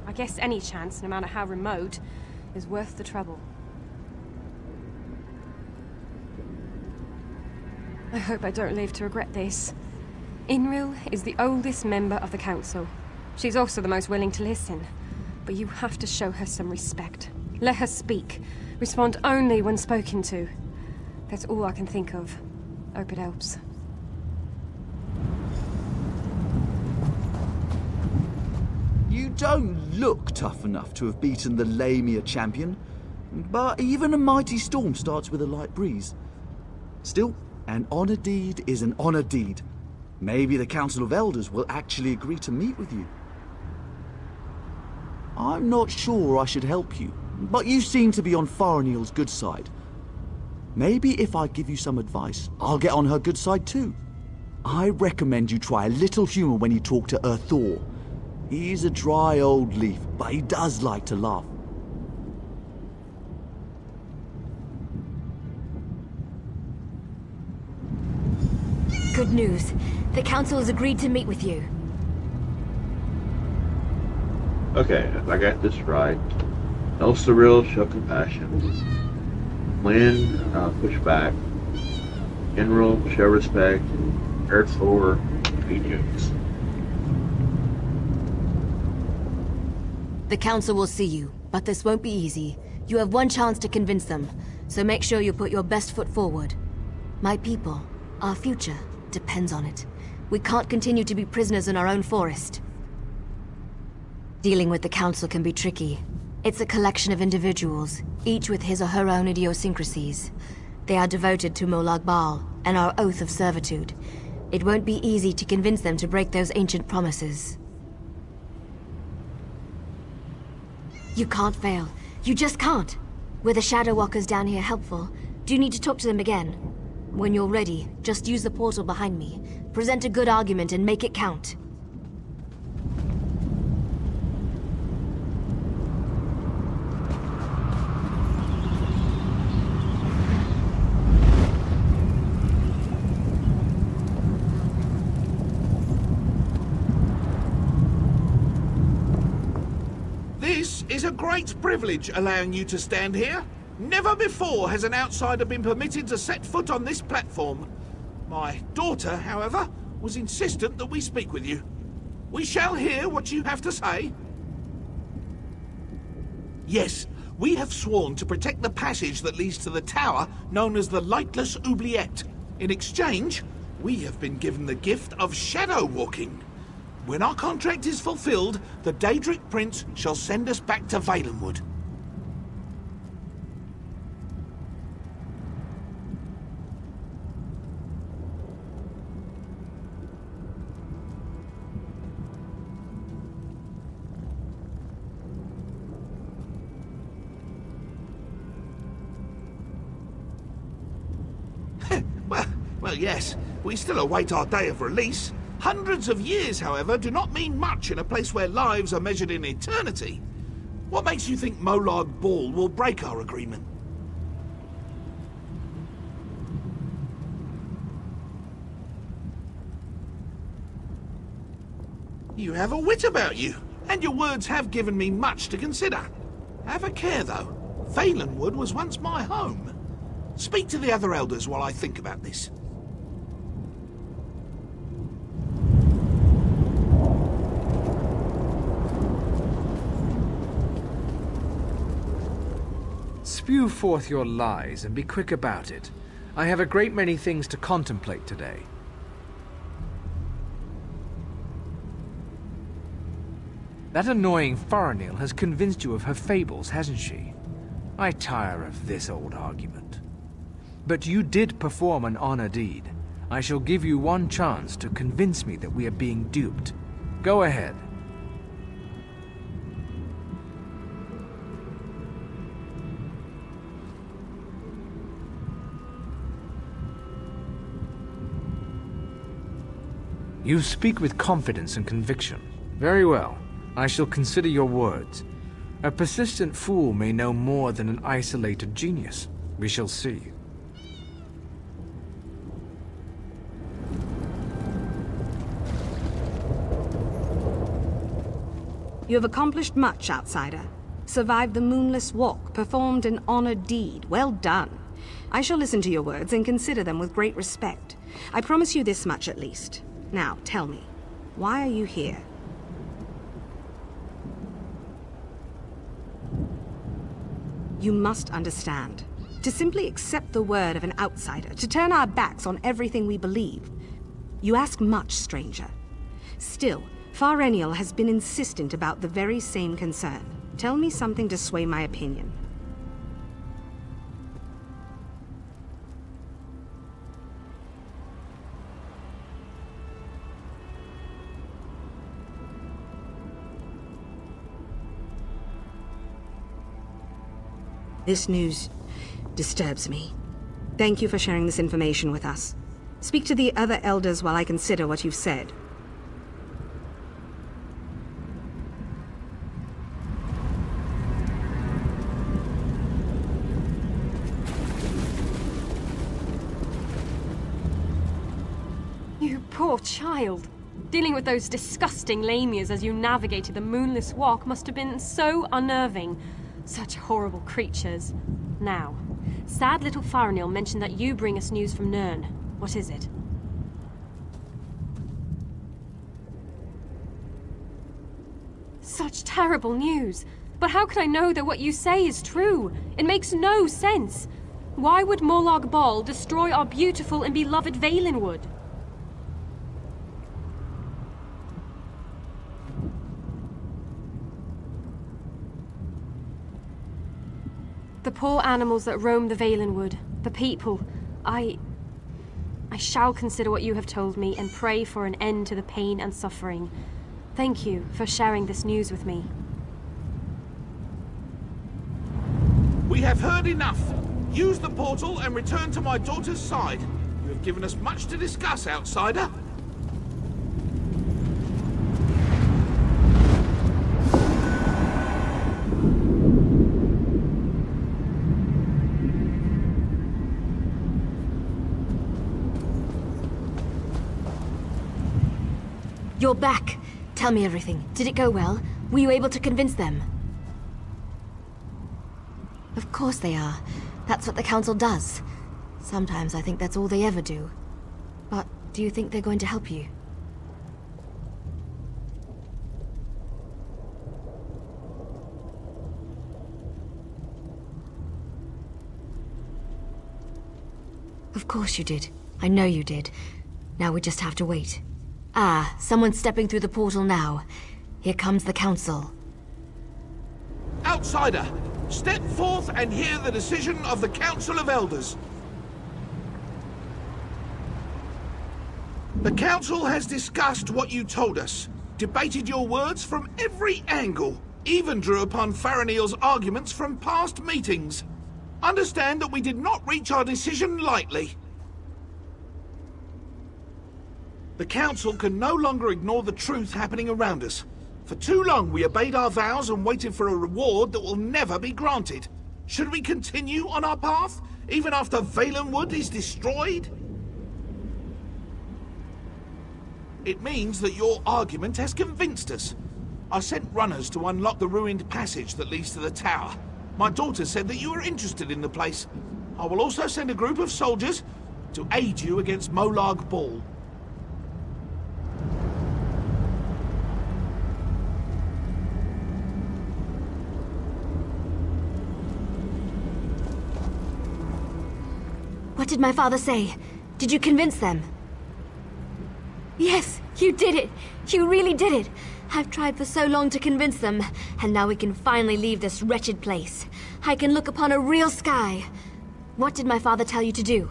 I guess any chance, no matter how remote, is worth the trouble. I hope I don't live to regret this. Inril is the oldest member of the council. She's also the most willing to listen. But you have to show her some respect. Let her speak. Respond only when spoken to. That's all I can think of. Hope it helps. You don't look tough enough to have beaten the Lamia champion, but even a mighty storm starts with a light breeze. Still, an honor deed is an honor deed. Maybe the Council of Elders will actually agree to meet with you. I'm not sure I should help you, but you seem to be on Faranil's good side. Maybe if I give you some advice, I'll get on her good side too. I recommend you try a little humor when you talk to Thor. He's a dry old leaf, but he does like to laugh. Good news. The Council has agreed to meet with you. Okay, if I got this right, Elsoril show compassion. Lynn, push back. General, show respect. Thor, obedience. The Council will see you, but this won't be easy. You have one chance to convince them, so make sure you put your best foot forward. My people, our future, depends on it. We can't continue to be prisoners in our own forest. Dealing with the Council can be tricky. It's a collection of individuals, each with his or her own idiosyncrasies. They are devoted to Molag Bal and our oath of servitude. It won't be easy to convince them to break those ancient promises. You can't fail. You just can't. Were the Shadow Walkers down here helpful? Do you need to talk to them again? When you're ready, just use the portal behind me. Present a good argument and make it count. This is a great privilege allowing you to stand here. Never before has an outsider been permitted to set foot on this platform. My daughter, however, was insistent that we speak with you. We shall hear what you have to say. Yes, we have sworn to protect the passage that leads to the tower known as the Lightless Oubliette. In exchange, we have been given the gift of shadow walking. When our contract is fulfilled, the Daedric Prince shall send us back to Valenwood. Well, yes, we still await our day of release. Hundreds of years, however, do not mean much in a place where lives are measured in eternity. What makes you think Molag Bal will break our agreement? You have a wit about you, and your words have given me much to consider. Have a care, though. Valenwood was once my home. Speak to the other elders while I think about this. Spew forth your lies and be quick about it. I have a great many things to contemplate today. That annoying Faranil has convinced you of her fables, hasn't she? I tire of this old argument. But you did perform an honor deed. I shall give you one chance to convince me that we are being duped. Go ahead. You speak with confidence and conviction. Very well. I shall consider your words. A persistent fool may know more than an isolated genius. We shall see. You have accomplished much, outsider. Survived the Moonless Walk, performed an honored deed. Well done. I shall listen to your words and consider them with great respect. I promise you this much at least. Now, tell me, why are you here? You must understand. To simply accept the word of an outsider, to turn our backs on everything we believe. You ask much, stranger. Still, Faranil has been insistent about the very same concern. Tell me something to sway my opinion. This news disturbs me. Thank you for sharing this information with us. Speak to the other elders while I consider what you've said. You poor child. Dealing with those disgusting lamias as you navigated the Moonless Walk must have been so unnerving. Such horrible creatures. Now, sad little Faranil mentioned that you bring us news from Nirn. What is it? Such terrible news. But how could I know that what you say is true? It makes no sense. Why would Molag Bal destroy our beautiful and beloved Valenwood? The poor animals that roam the Valenwood, the people, I shall consider what you have told me and pray for an end to the pain and suffering. Thank you for sharing this news with me. We have heard enough. Use the portal and return to my daughter's side. You have given us much to discuss, outsider. You're back. Tell me everything. Did it go well? Were you able to convince them? Of course they are. That's what the Council does. Sometimes I think that's all they ever do. But do you think they're going to help you? Of course you did. I know you did. Now we just have to wait. Ah, someone's stepping through the portal now. Here comes the Council. Outsider, step forth and hear the decision of the Council of Elders. The Council has discussed what you told us, debated your words from every angle, even drew upon Faranil's arguments from past meetings. Understand that we did not reach our decision lightly. The Council can no longer ignore the truth happening around us. For too long we obeyed our vows and waited for a reward that will never be granted. Should we continue on our path, even after Valenwood is destroyed? It means that your argument has convinced us. I sent runners to unlock the ruined passage that leads to the tower. My daughter said that you were interested in the place. I will also send a group of soldiers to aid you against Molag Bal. What did my father say? Did you convince them? Yes, you did it! You really did it! I've tried for so long to convince them, and now we can finally leave this wretched place. I can look upon a real sky. What did my father tell you to do?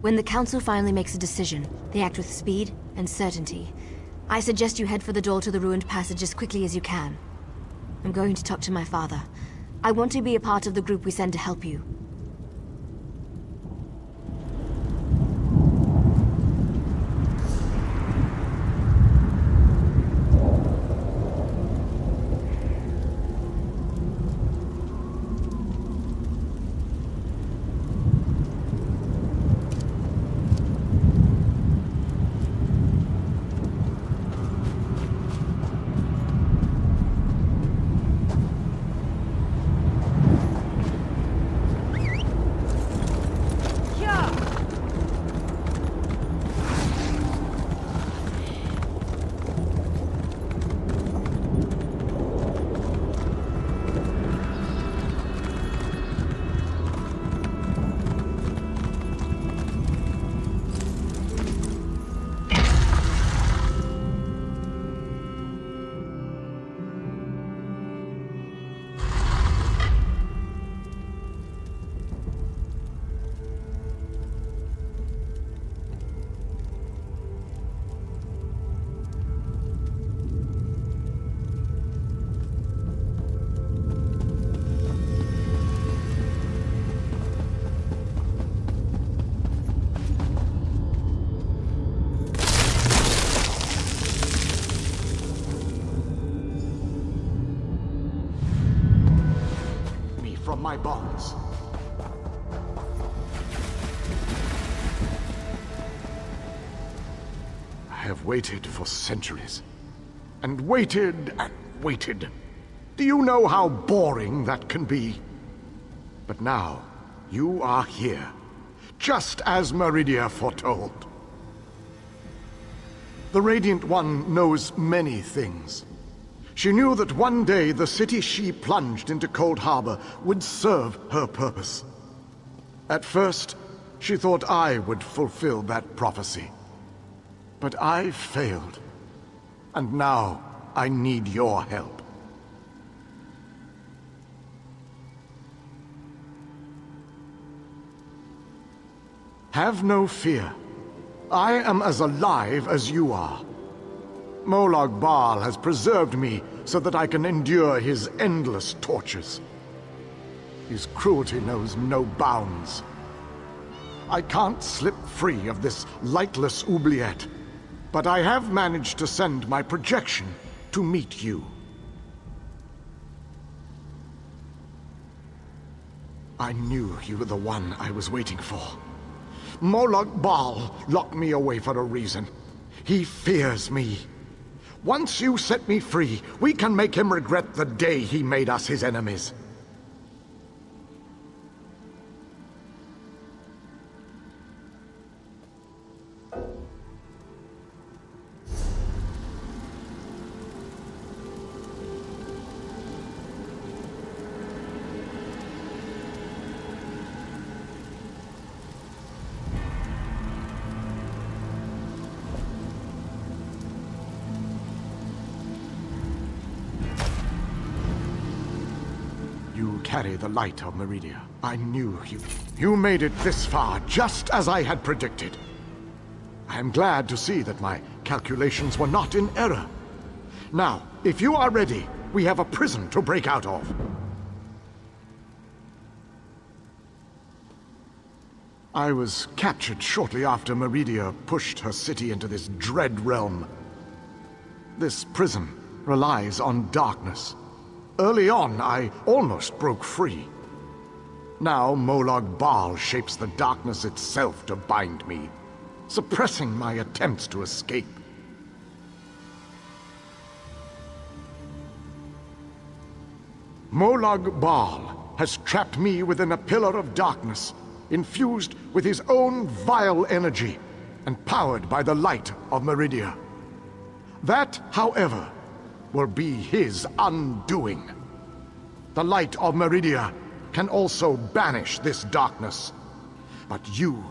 When the Council finally makes a decision, they act with speed and certainty. I suggest you head for the door to the ruined passage as quickly as you can. I'm going to talk to my father. I want to be a part of the group we send to help you. my bonds. I have waited for centuries. And waited and waited. Do you know how boring that can be? But now, you are here, just as Meridia foretold. The Radiant One knows many things. She knew that one day the city she plunged into Cold Harbor would serve her purpose. At first, she thought I would fulfill that prophecy. But I failed. And now, I need your help. Have no fear. I am as alive as you are. Molag Bal has preserved me so that I can endure his endless tortures. His cruelty knows no bounds. I can't slip free of this lightless oubliette, but I have managed to send my projection to meet you. I knew you were the one I was waiting for. Molag Bal locked me away for a reason. He fears me. Once you set me free, we can make him regret the day he made us his enemies. You carry the light of Meridia. I knew you. You made it this far, just as I had predicted. I am glad to see that my calculations were not in error. Now, if you are ready, we have a prison to break out of. I was captured shortly after Meridia pushed her city into this dread realm. This prison relies on darkness. Early on, I almost broke free. Now Molag Bal shapes the darkness itself to bind me, suppressing my attempts to escape. Molag Bal has trapped me within a pillar of darkness, infused with his own vile energy and powered by the light of Meridia. That, however, will be his undoing. The light of Meridia can also banish this darkness, but you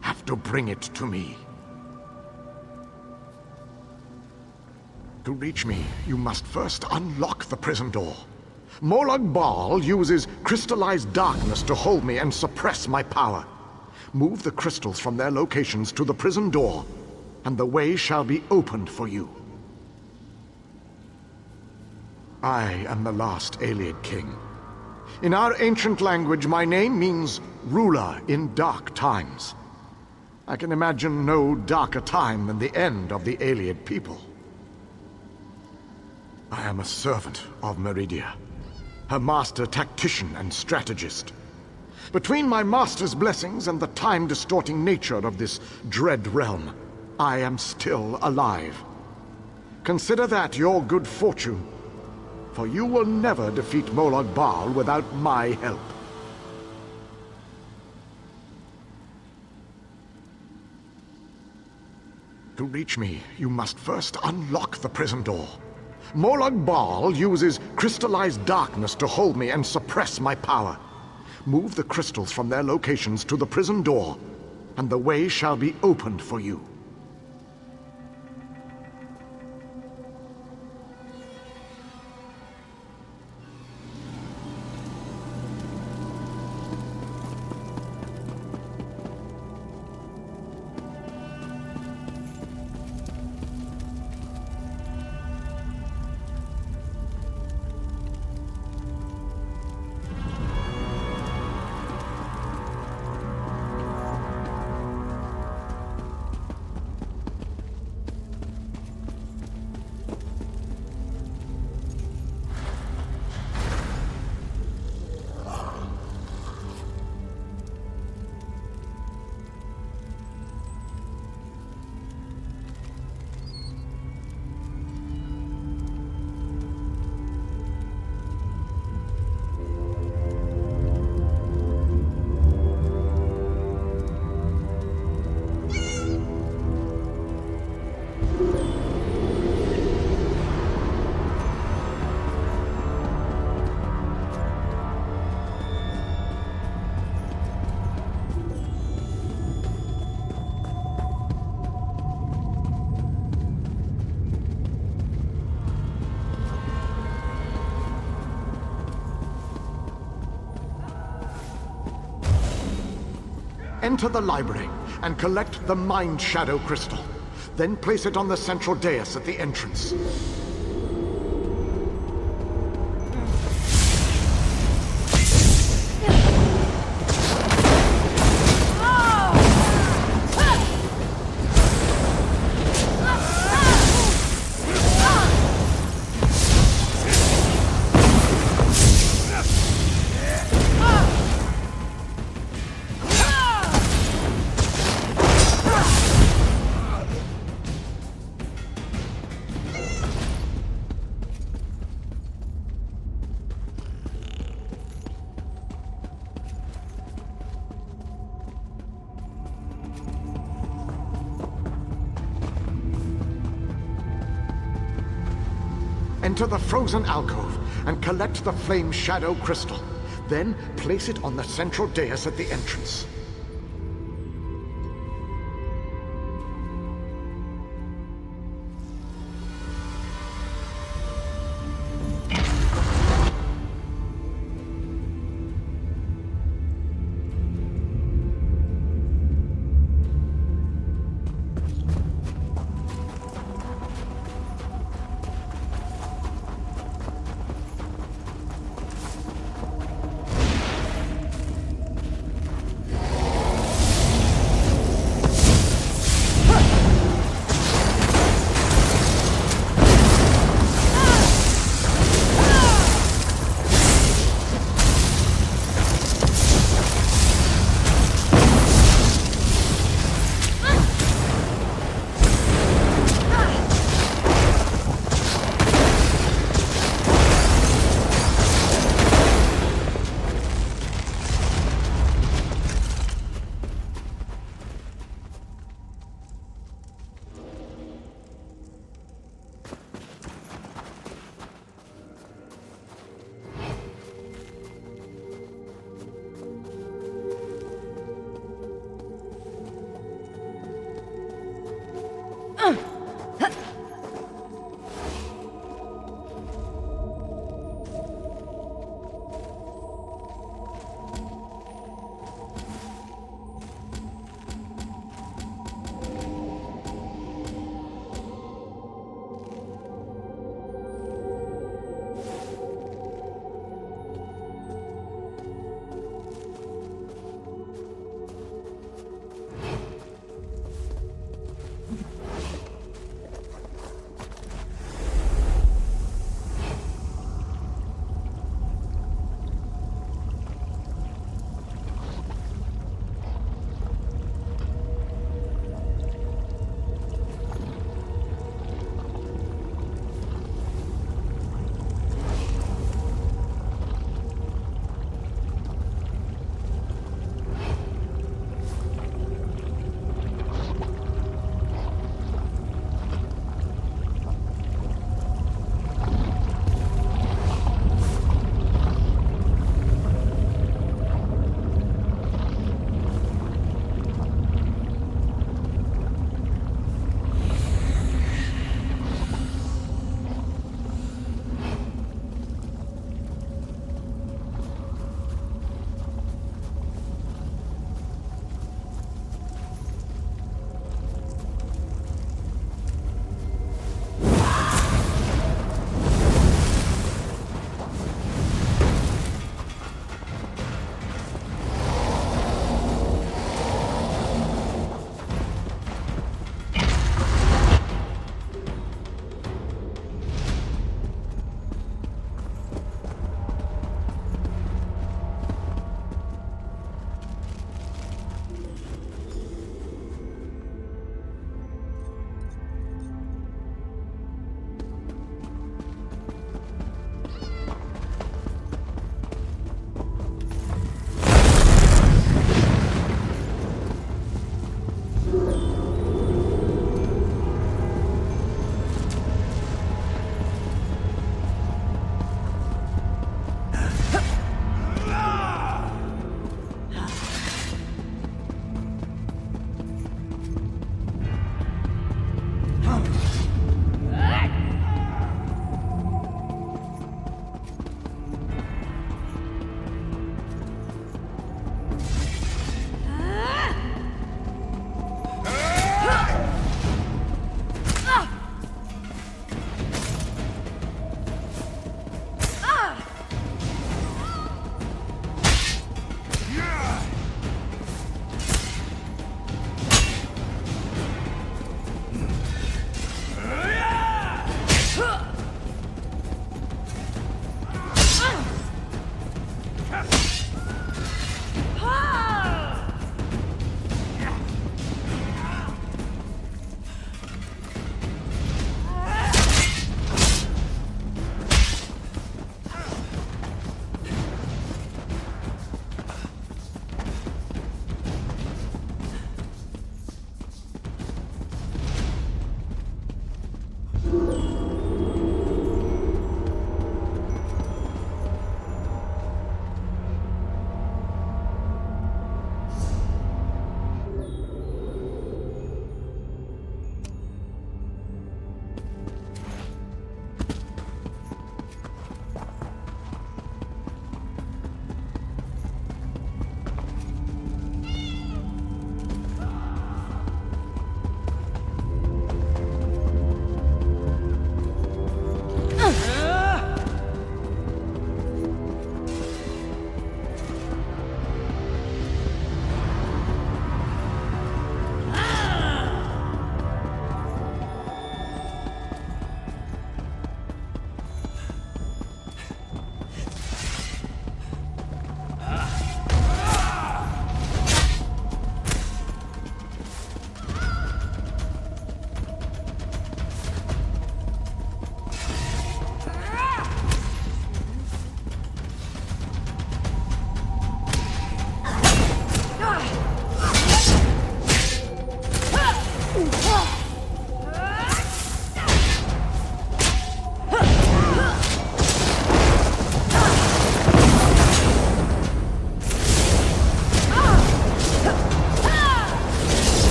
have to bring it to me. To reach me, you must first unlock the prison door. Molag Bal uses crystallized darkness to hold me and suppress my power. Move the crystals from their locations to the prison door, and the way shall be opened for you. I am the last Ayleid king. In our ancient language, my name means ruler in dark times. I can imagine no darker time than the end of the Ayleid people. I am a servant of Meridia, her master tactician and strategist. Between my master's blessings and the time-distorting nature of this dread realm, I am still alive. Consider that your good fortune, for you will never defeat Molag Bal without my help. To reach me, you must first unlock the prison door. Molag Bal uses crystallized darkness to hold me and suppress my power. Move the crystals from their locations to the prison door, and the way shall be opened for you. Enter the library and collect the Mind Shadow Crystal. Then place it on the central dais at the entrance. Enter the frozen alcove and collect the Flame Shadow Crystal. Then place it on the central dais at the entrance.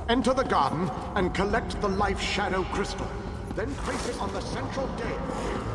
enter the garden and collect the Life Shadow Crystal. Then place it on the central dais.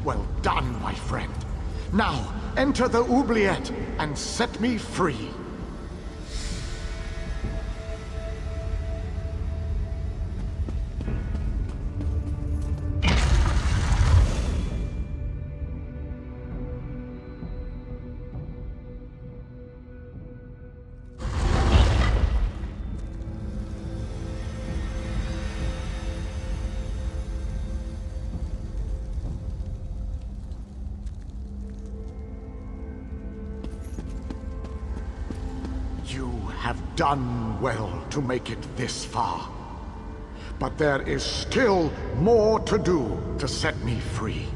Well done, my friend. Now, enter the oubliette and set me free. You have done well to make it this far. But there is still more to do to set me free.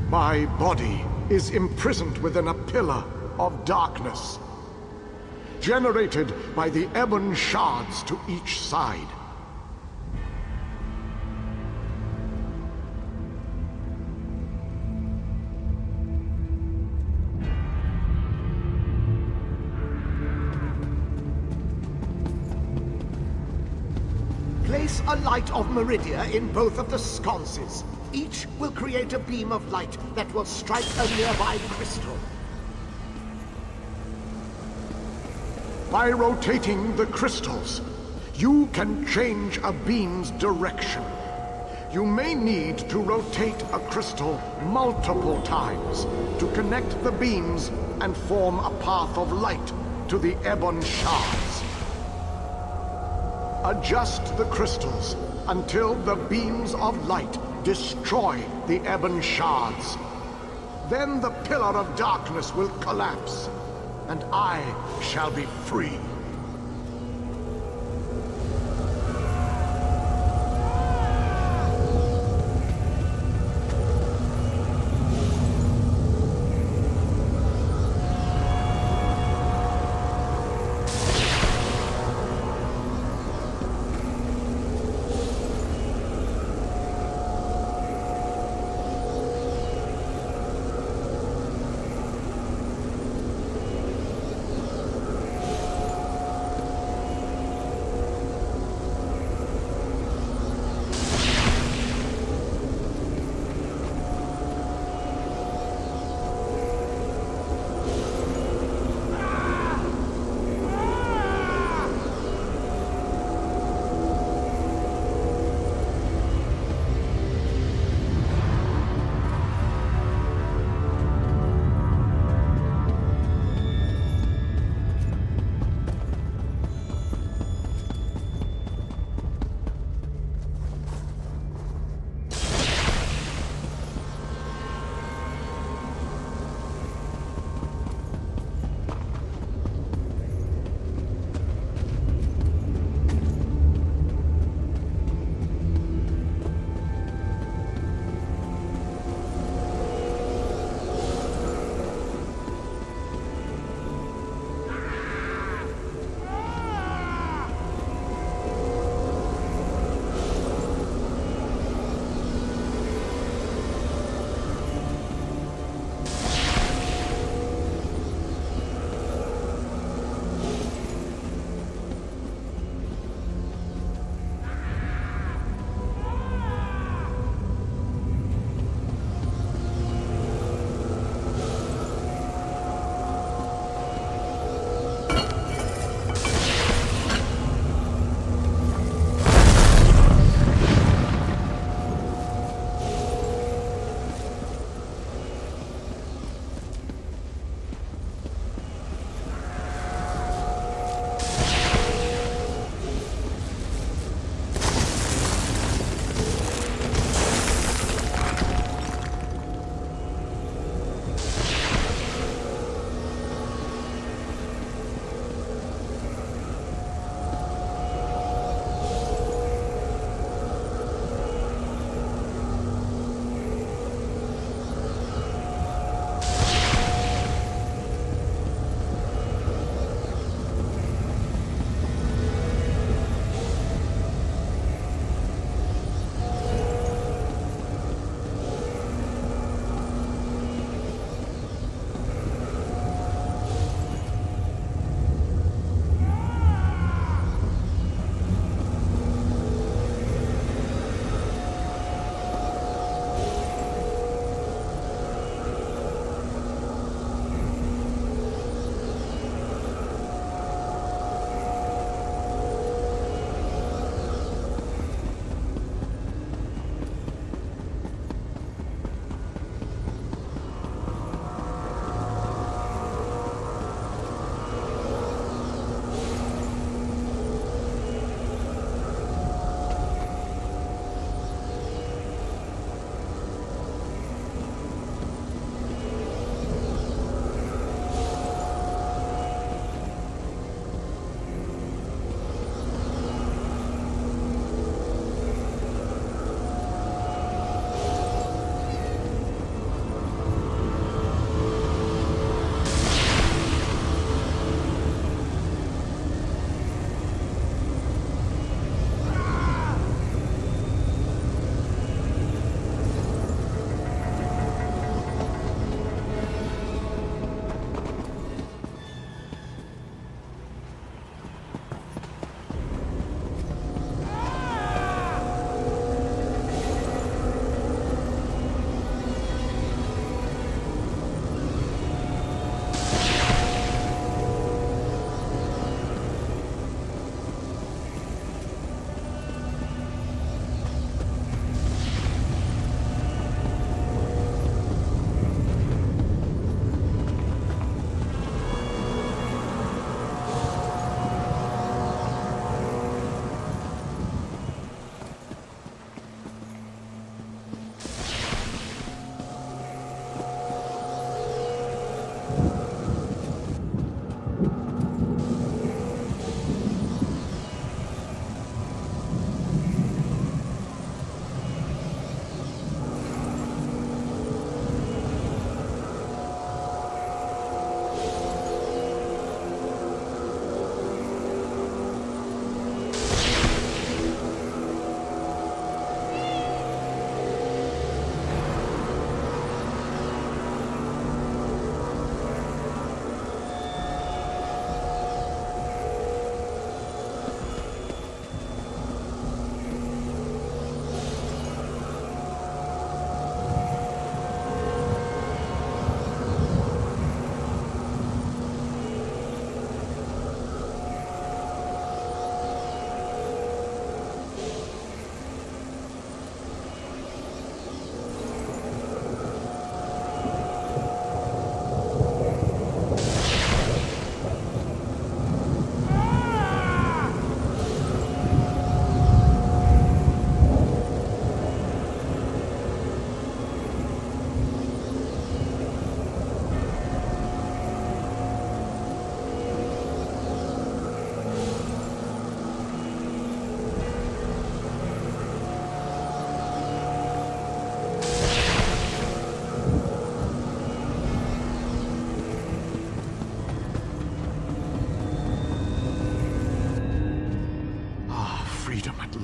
My body is imprisoned within a pillar of darkness, generated by the ebon shards to each side. Place a light of Meridia in both of the sconces. Each will create a beam of light that will strike a nearby crystal. By rotating the crystals, you can change a beam's direction. You may need to rotate a crystal multiple times to connect the beams and form a path of light to the ebon shards. Adjust the crystals until the beams of light destroy the ebon shards. Then the pillar of darkness will collapse, and I shall be free.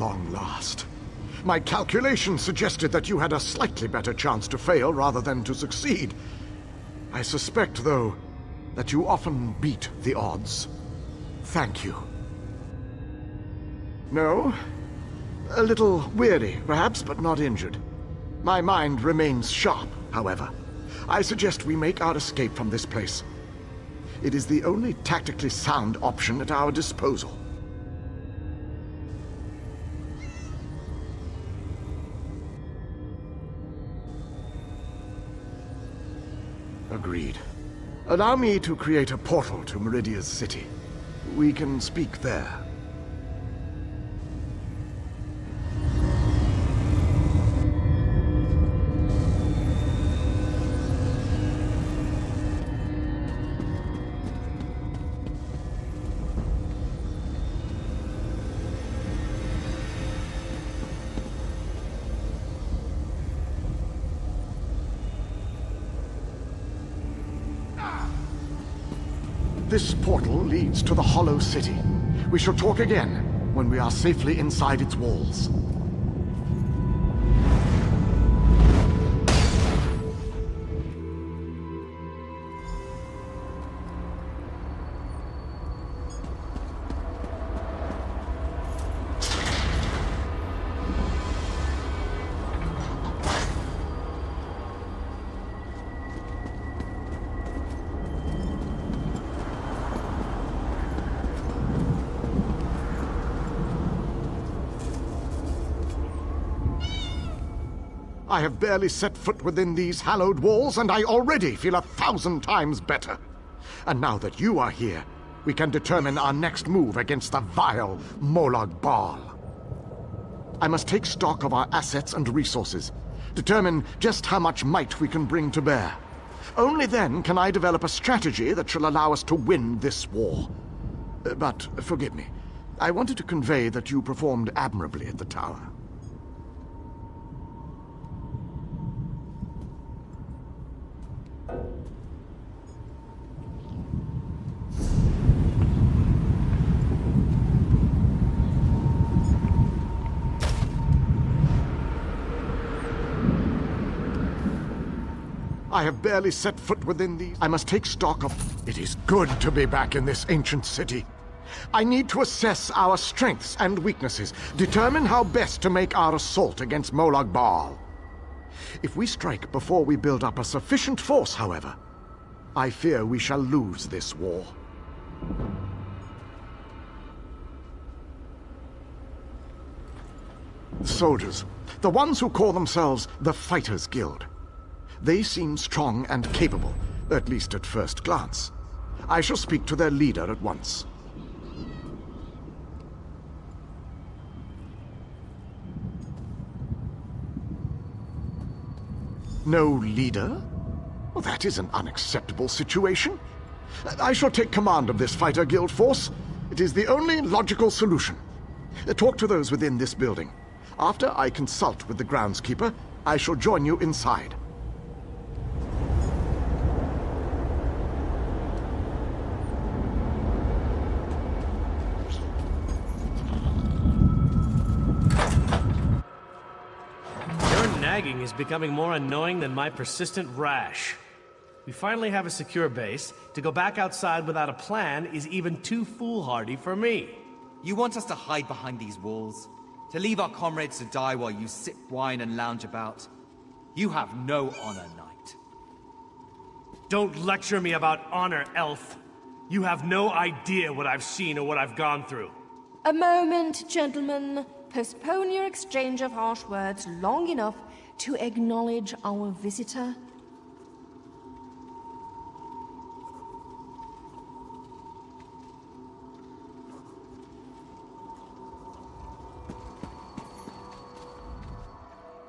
long last. My calculations suggested that you had a slightly better chance to fail rather than to succeed. I suspect, though, that you often beat the odds. Thank you. No? A little weary, perhaps, but not injured. My mind remains sharp, however. I suggest we make our escape from this place. It is the only tactically sound option at our disposal. Agreed. Allow me to create a portal to Meridia's city. We can speak there. This portal leads to the Hollow City. We shall talk again when we are safely inside its walls. I have barely set foot within these hallowed walls, and I already feel 1,000 times better. And now that you are here, we can determine our next move against the vile Molag Bal. I must take stock of our assets and resources, determine just how much might we can bring to bear. Only then can I develop a strategy that shall allow us to win this war. But forgive me, I wanted to convey that you performed admirably at the tower. I have barely set foot within these. I must take stock of... It is good to be back in this ancient city. I need to assess our strengths and weaknesses, determine how best to make our assault against Molag Bal. If we strike before we build up a sufficient force, however, I fear we shall lose this war. Soldiers, the ones who call themselves the Fighters Guild. They seem strong and capable, at least at first glance. I shall speak to their leader at once. No leader? Well, that is an unacceptable situation. I shall take command of this Fighter Guild force. It is the only logical solution. Talk to those within this building. After I consult with the groundskeeper, I shall join you inside. Nagging is becoming more annoying than my persistent rash. We finally have a secure base. To go back outside without a plan is even too foolhardy for me. You want us to hide behind these walls? To leave our comrades to die while you sip wine and lounge about? You have no honor, knight. Don't lecture me about honor, elf. You have no idea what I've seen or what I've gone through. A moment, gentlemen. Postpone your exchange of harsh words long enough to acknowledge our visitor.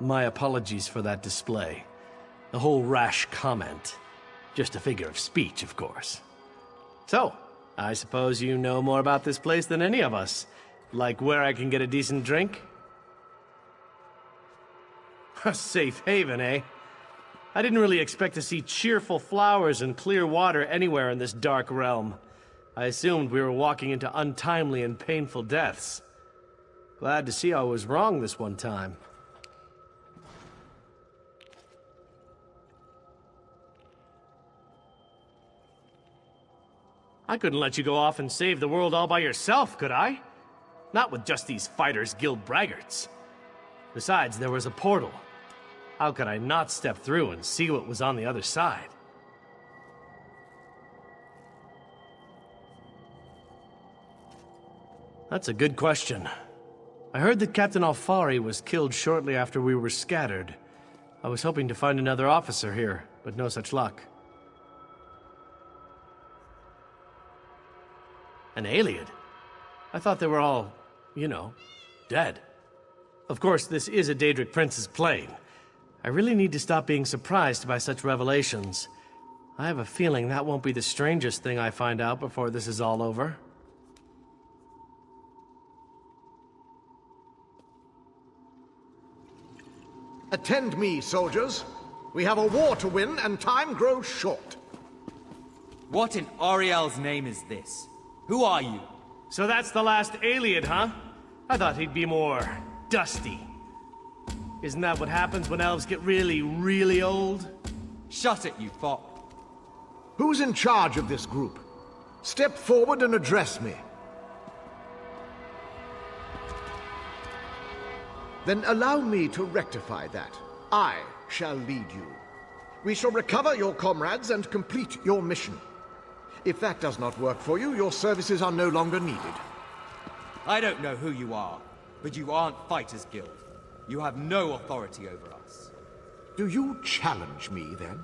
My apologies for that display. The whole rash comment. Just a figure of speech, of course. So, I suppose you know more about this place than any of us. Like where I can get a decent drink? A safe haven, eh? I didn't really expect to see cheerful flowers and clear water anywhere in this dark realm. I assumed we were walking into untimely and painful deaths. Glad to see I was wrong this one time. I couldn't let you go off and save the world all by yourself, could I? Not with just these Fighters Guild braggarts. Besides, there was a portal. How could I not step through and see what was on the other side? That's a good question. I heard that Captain Alfari was killed shortly after we were scattered. I was hoping to find another officer here, but no such luck. An Ayleid? I thought they were all, you know, dead. Of course, this is a Daedric Prince's plane. I really need to stop being surprised by such revelations. I have a feeling that won't be the strangest thing I find out before this is all over. Attend me, soldiers. We have a war to win, and time grows short. What in Ariel's name is this? Who are you? So that's the last Ayleid, huh? I thought he'd be more dusty. Isn't that what happens when elves get really, really old? Shut it, you fop. Who's in charge of this group? Step forward and address me. Then allow me to rectify that. I shall lead you. We shall recover your comrades and complete your mission. If that does not work for you, your services are no longer needed. I don't know who you are, but you aren't Fighters Guild. You have no authority over us. Do you challenge me, then?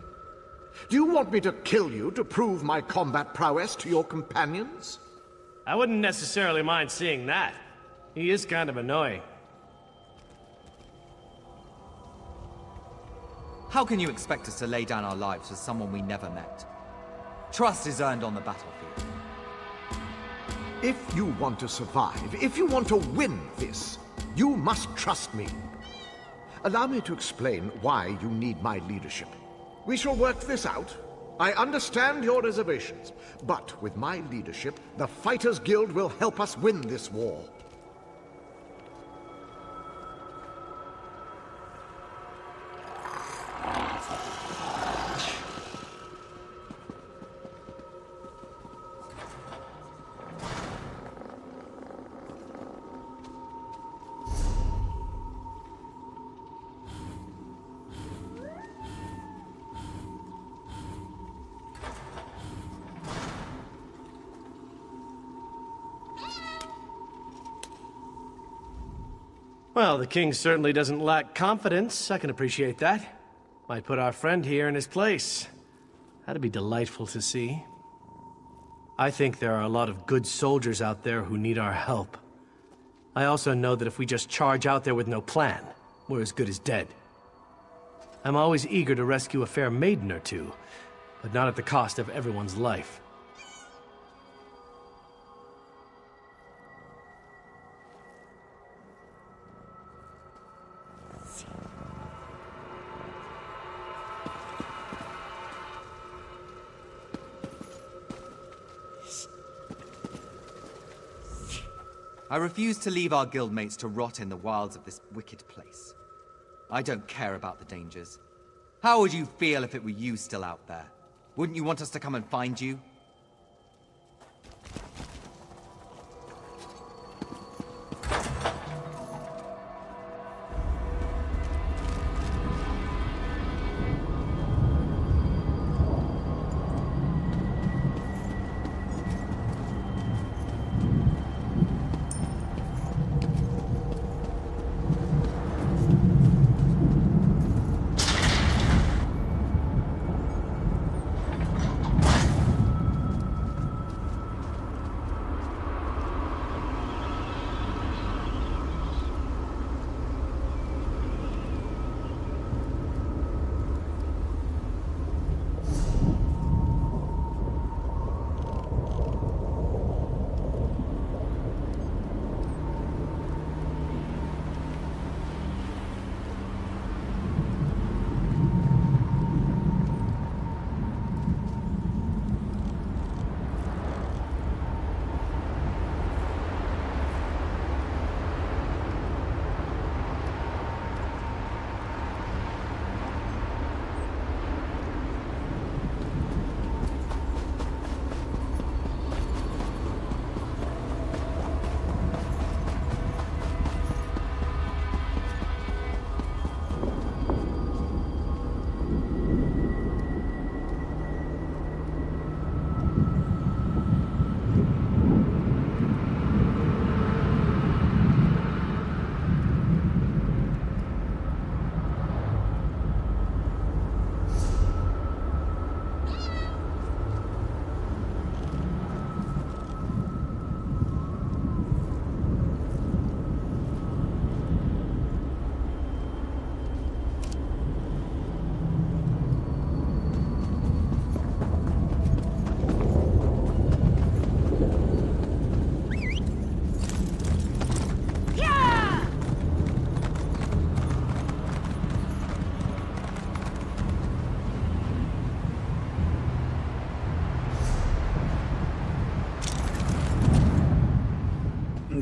Do you want me to kill you to prove my combat prowess to your companions? I wouldn't necessarily mind seeing that. He is kind of annoying. How can you expect us to lay down our lives for someone we never met? Trust is earned on the battlefield. If you want to survive, if you want to win this, you must trust me. Allow me to explain why you need my leadership. We shall work this out. I understand your reservations, but with my leadership, the Fighters Guild will help us win this war. Well, the king certainly doesn't lack confidence. I can appreciate that. Might put our friend here in his place. That'd be delightful to see. I think there are a lot of good soldiers out there who need our help. I also know that if we just charge out there with no plan, we're as good as dead. I'm always eager to rescue a fair maiden or two, but not at the cost of everyone's life. I refuse to leave our guildmates to rot in the wilds of this wicked place. I don't care about the dangers. How would you feel if it were you still out there? Wouldn't you want us to come and find you?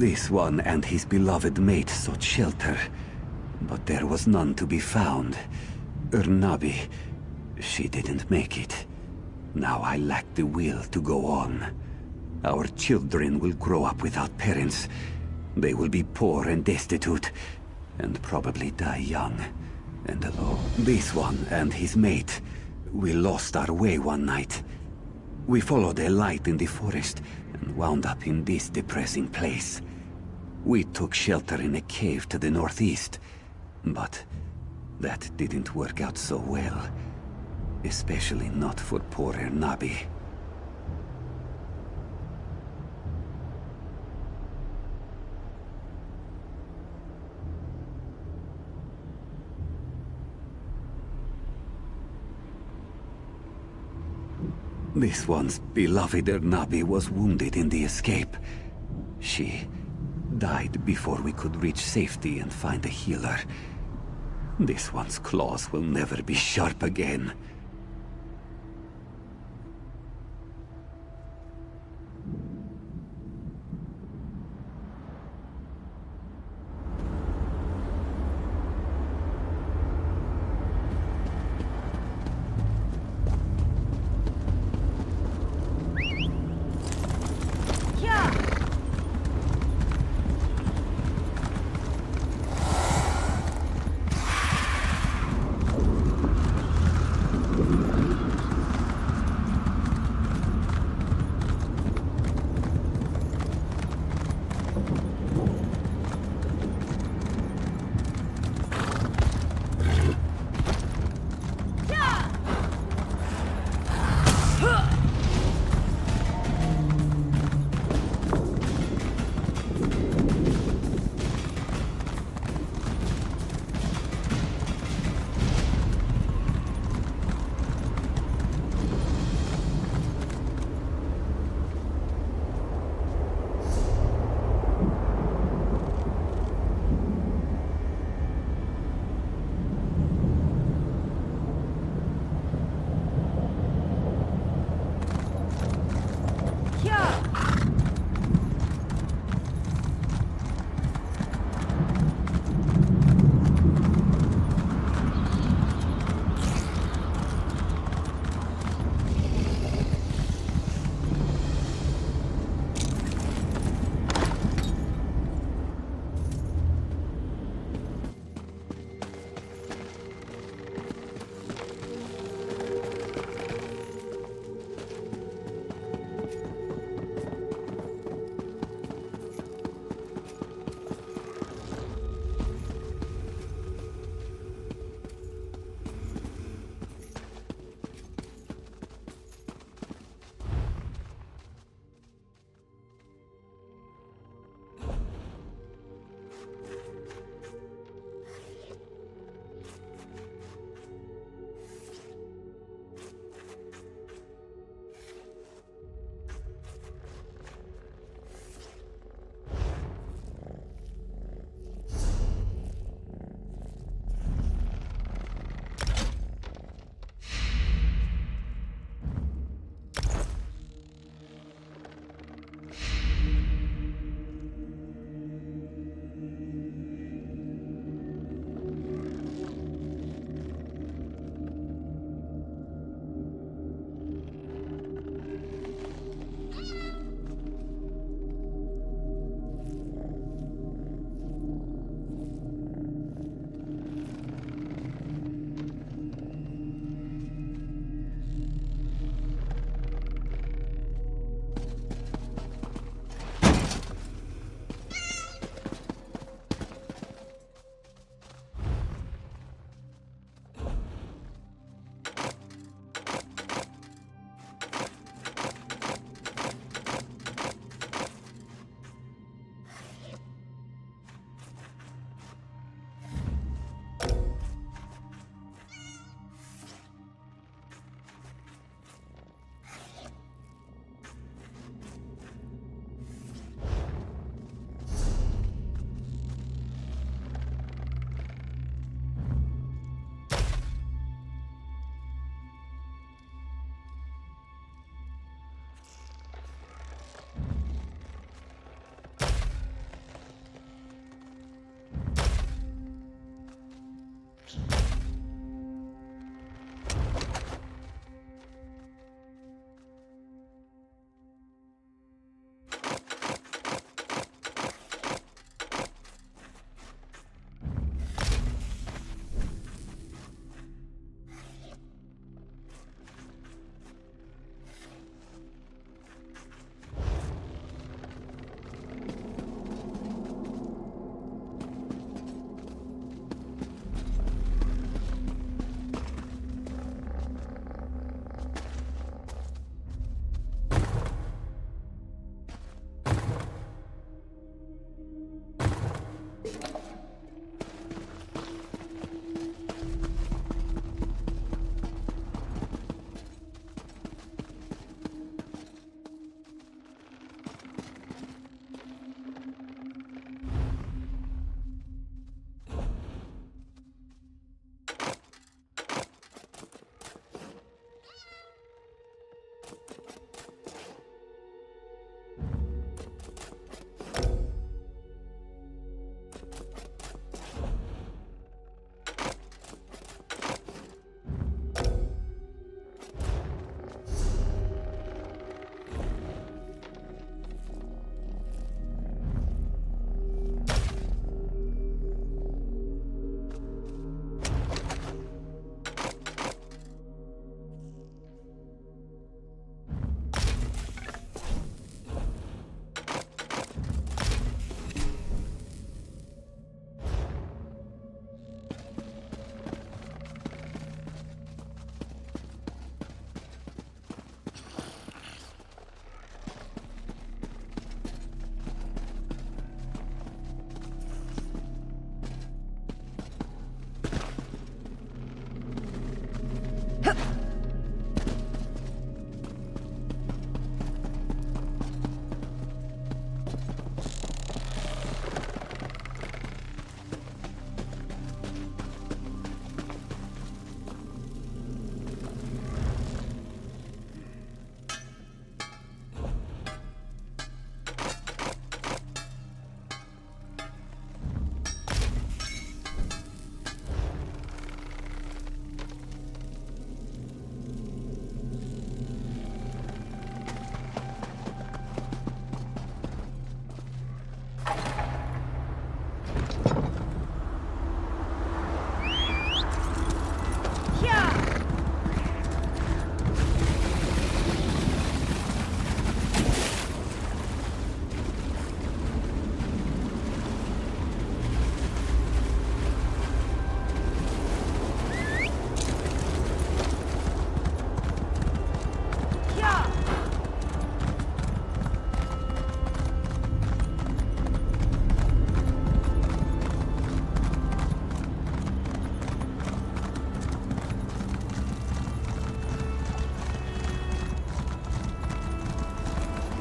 This one and his beloved mate sought shelter, but there was none to be found. Urnabi, she didn't make it. Now I lack the will to go on. Our children will grow up without parents. They will be poor and destitute, and probably die young and alone. This one and his mate, we lost our way one night. We followed a light in the forest and wound up in this depressing place. We took shelter in a cave to the northeast, but that didn't work out so well. Especially not for poor Urnabi. This one's beloved Urnabi was wounded in the escape. She died before we could reach safety and find a healer. This one's claws will never be sharp again.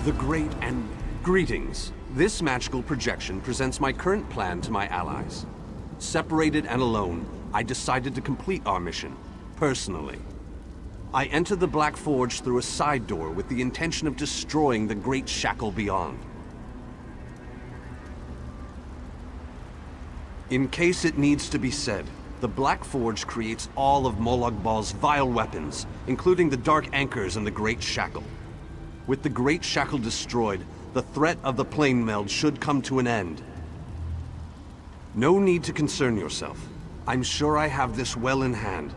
The Great and greetings. This magical projection presents my current plan to my allies. Separated and alone, I decided to complete our mission, personally. I entered the Black Forge through a side door with the intention of destroying the Great Shackle beyond. In case it needs to be said, the Black Forge creates all of Molag Bal's vile weapons, including the Dark Anchors and the Great Shackle. With the Great Shackle destroyed, the threat of the Plane Meld should come to an end. No need to concern yourself. I'm sure I have this well in hand.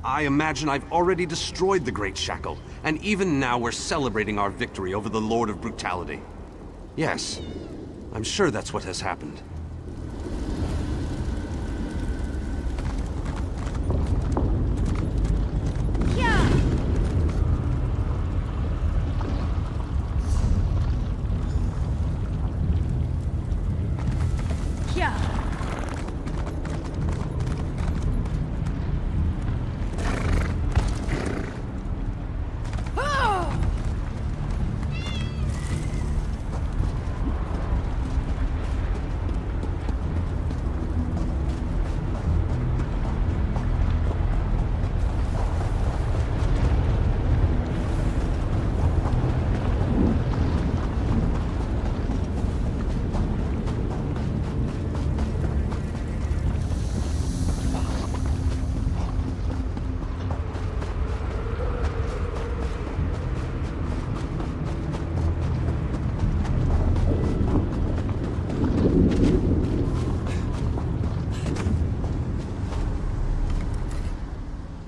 I imagine I've already destroyed the Great Shackle, and even now we're celebrating our victory over the Lord of Brutality. Yes, I'm sure that's what has happened.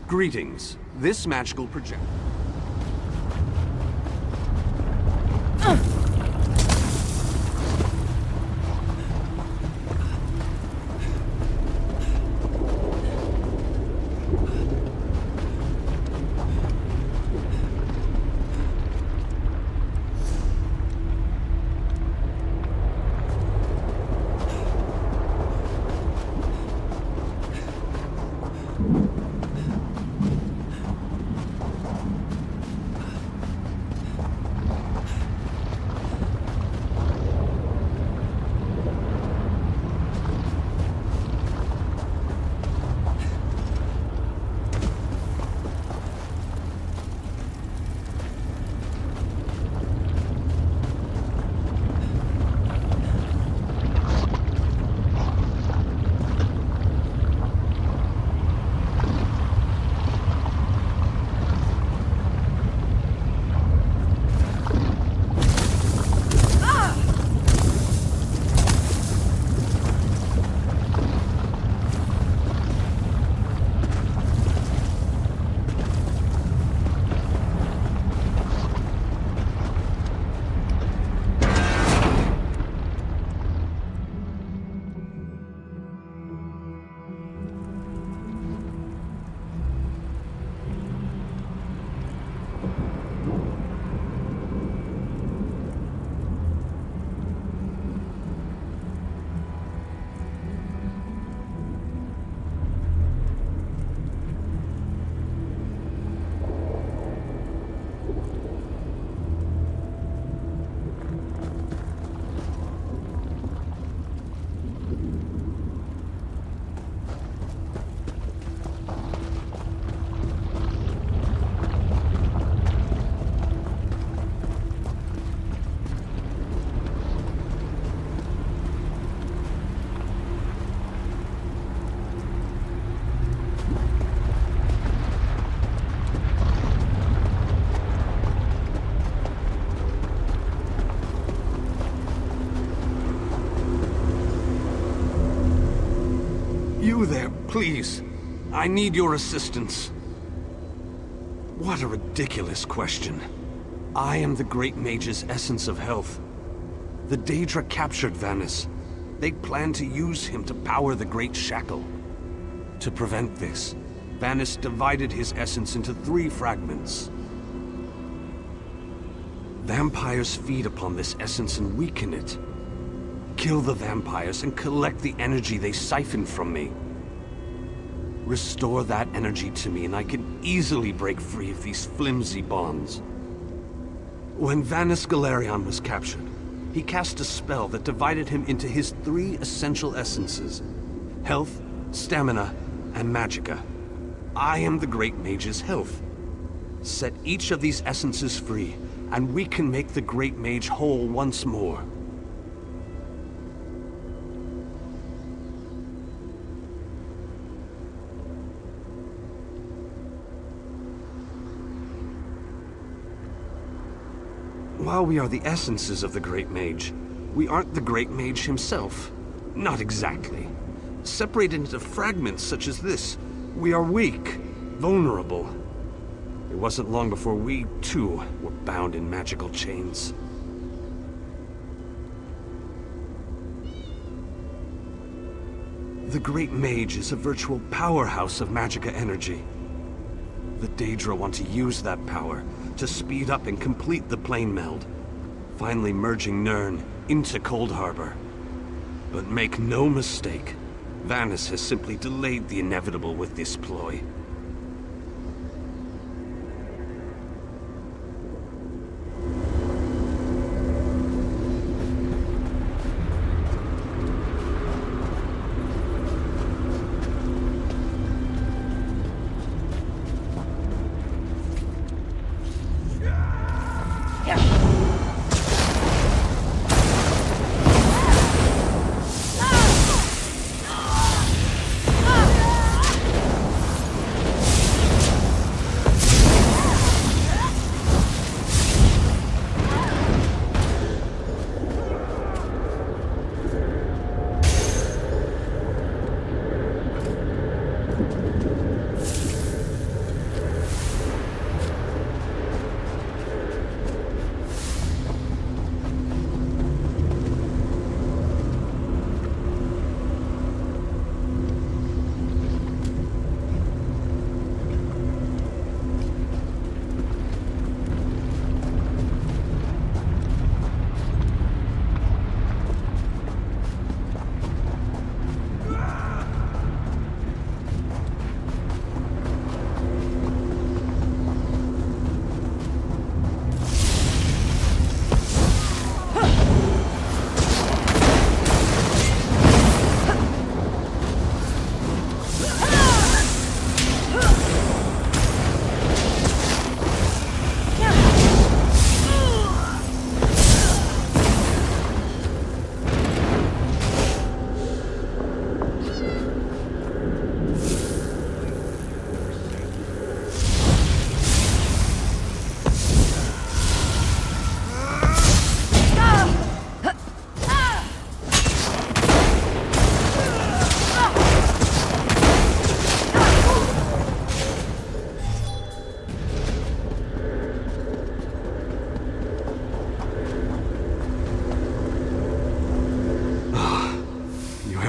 Greetings. This magical project. You there, please. I need your assistance. What a ridiculous question. I am the Great Mage's essence of health. The Daedra captured Vanus. They plan to use him to power the Great Shackle. To prevent this, Vanus divided his essence into 3 fragments. Vampires feed upon this essence and weaken it. Kill the vampires and collect the energy they siphon from me. Restore that energy to me and I can easily break free of these flimsy bonds. When Vanus Galerion was captured, he cast a spell that divided him into his 3 essential essences: health, stamina, and magicka. I am the Great Mage's health. Set each of these essences free, and we can make the Great Mage whole once more. While we are the essences of the Great Mage, we aren't the Great Mage himself. Not exactly. Separated into fragments such as this, we are weak, vulnerable. It wasn't long before we, too, were bound in magical chains. The Great Mage is a virtual powerhouse of magicka energy. The Daedra want to use that power to speed up and complete the plane meld, finally merging Nirn into Cold Harbor. But make no mistake, Vanus has simply delayed the inevitable with this ploy.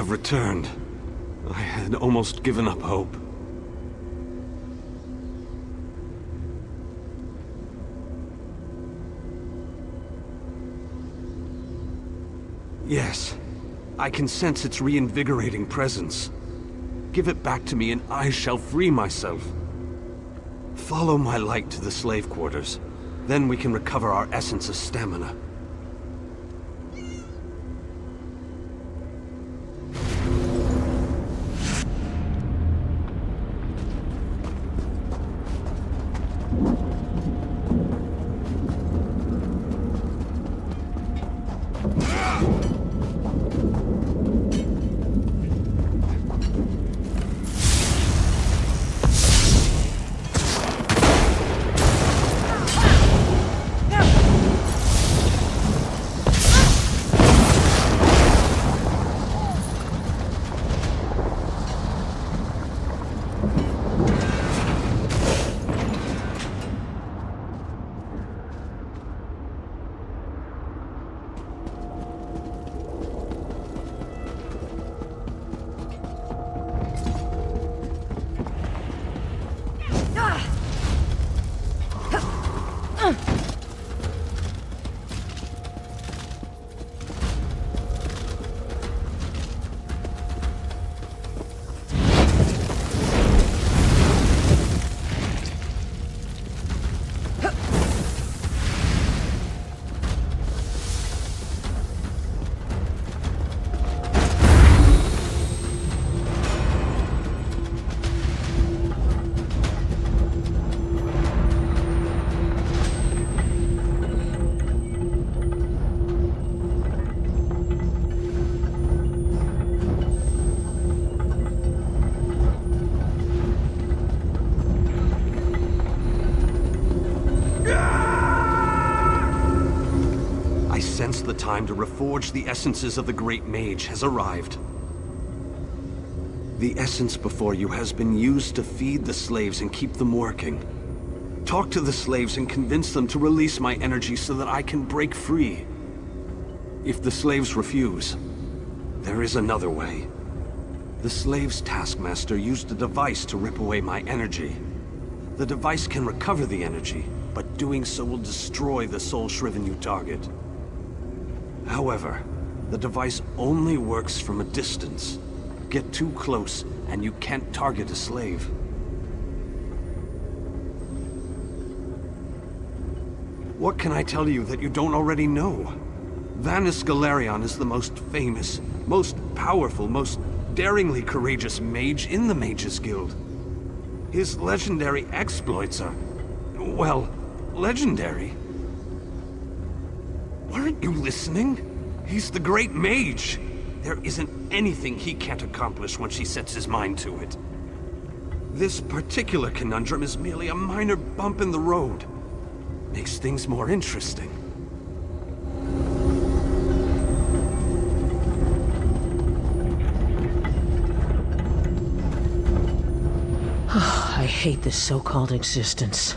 Returned. I had almost given up hope. Yes, I can sense its reinvigorating presence. Give it back to me and I shall free myself. Follow my light to the slave quarters. Then we can recover our essence of stamina. against the time to reforge the essences of the Great Mage has arrived. The essence before you has been used to feed the slaves and keep them working. Talk to the slaves and convince them to release my energy so that I can break free. If the slaves refuse, there is another way. The slaves' taskmaster used a device to rip away my energy. The device can recover the energy, but doing so will destroy the soul shriven you target. However, the device only works from a distance. Get too close, and you can't target a slave. What can I tell you that you don't already know? Vanus Galerion is the most famous, most powerful, most daringly courageous mage in the Mages Guild. His legendary exploits are, well, legendary. Aren't you listening? He's the Great Mage. There isn't anything he can't accomplish once he sets his mind to it. This particular conundrum is merely a minor bump in the road. Makes things more interesting. I hate this so-called existence.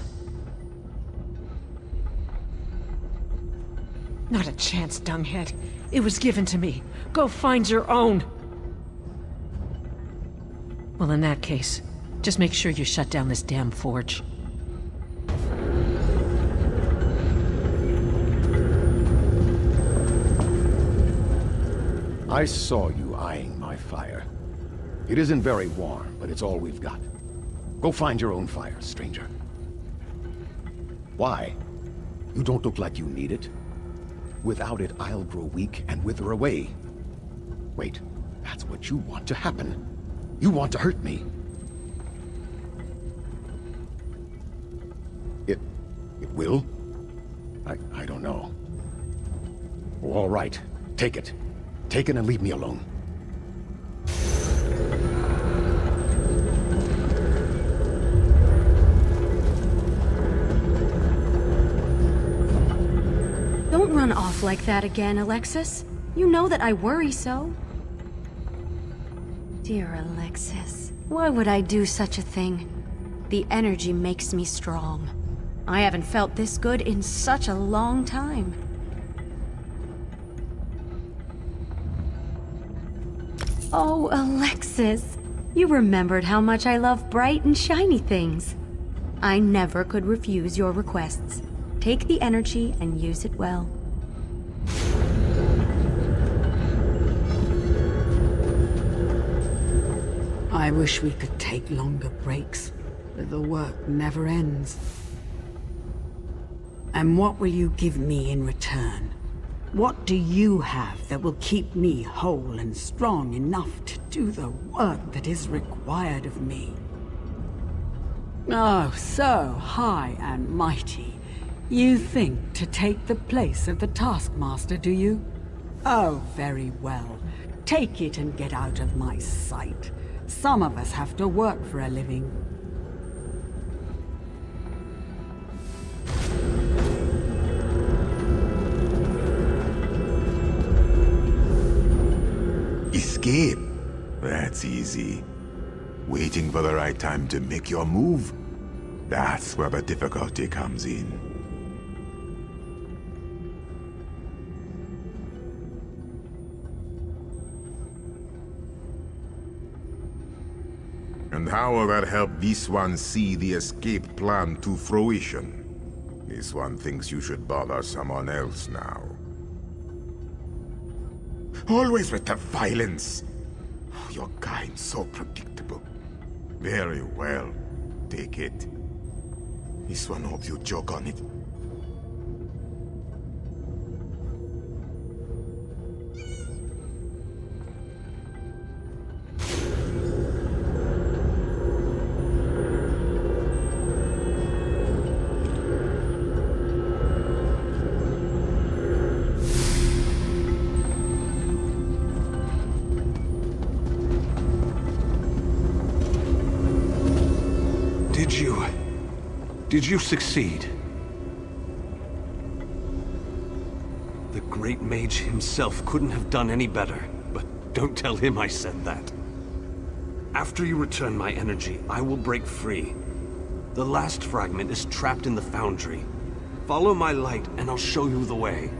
Not a chance, dunghead. It was given to me. Go find your own. Well, in that case, just make sure you shut down this damn forge. I saw you eyeing my fire. It isn't very warm, but it's all we've got. Go find your own fire, stranger. Why? You don't look like you need it. Without it, I'll grow weak and wither away. Wait, that's what you want to happen. You want to hurt me. It will? I don't know. All right, take it. Take it and leave me alone. Don't run off like that again, Alexis. You know that I worry so. Dear Alexis, why would I do such a thing? The energy makes me strong. I haven't felt this good in such a long time. Oh, Alexis, you remembered how much I love bright and shiny things. I never could refuse your requests. Take the energy and use it well. I wish we could take longer breaks, but the work never ends. And what will you give me in return? What do you have that will keep me whole and strong enough to do the work that is required of me? Oh, so high and mighty. You think to take the place of the Taskmaster, do you? Oh, very well. Take it and get out of my sight. Some of us have to work for a living. Escape? That's easy. Waiting for the right time to make your move? That's where the difficulty comes in. And how will that help this one see the escape plan to fruition? This one thinks you should bother someone else now. Always with the violence. Oh, your kind, so predictable. Very well. Take it. This one hopes you joke on it. Did you succeed? The Great Mage himself couldn't have done any better, but don't tell him I said that. After you return my energy, I will break free. The last fragment is trapped in the foundry. Follow my light, and I'll show you the way.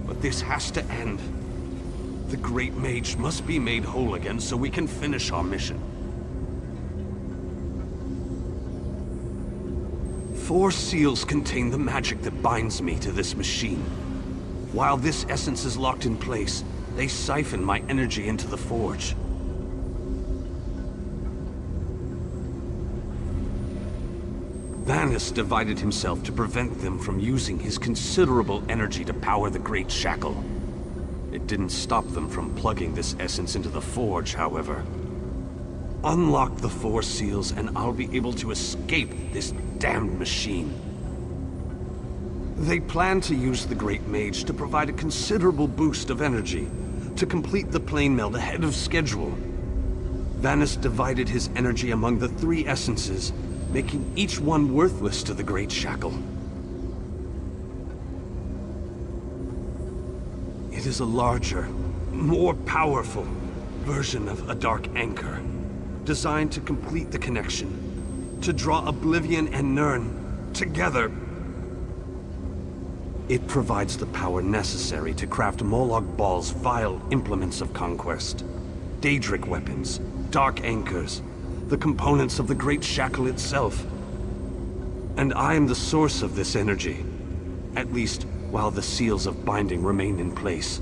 But this has to end. The Great Mage must be made whole again so we can finish our mission. 4 seals contain the magic that binds me to this machine. While this essence is locked in place, they siphon my energy into the forge. Vanus divided himself to prevent them from using his considerable energy to power the Great Shackle. It didn't stop them from plugging this essence into the forge, however. Unlock the 4 seals and I'll be able to escape this damned machine. They plan to use the Great Mage to provide a considerable boost of energy to complete the plane meld ahead of schedule. Vanus divided his energy among the 3 essences, making each one worthless to the Great Shackle. It is a larger, more powerful version of a Dark Anchor, designed to complete the connection, to draw Oblivion and Nirn together. It provides the power necessary to craft Molag Bal's vile implements of conquest, Daedric weapons, Dark Anchors, the components of the Great Shackle itself. And I am the source of this energy, at least while the seals of binding remain in place.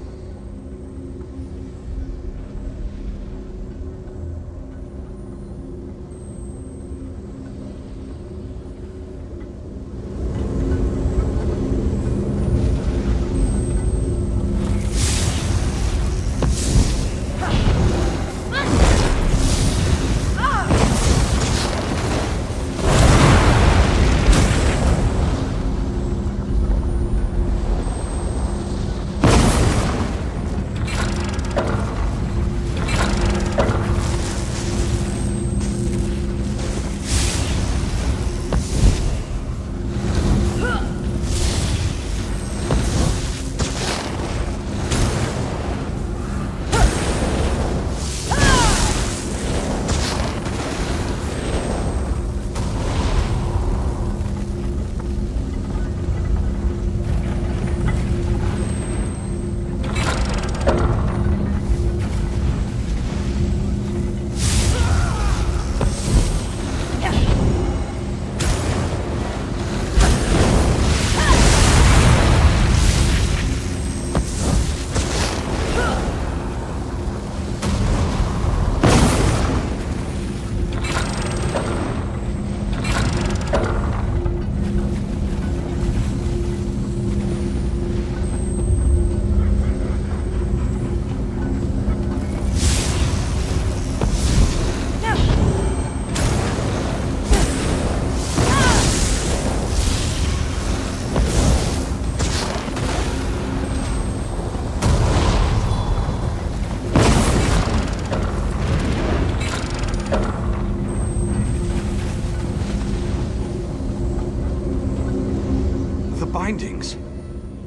Bindings.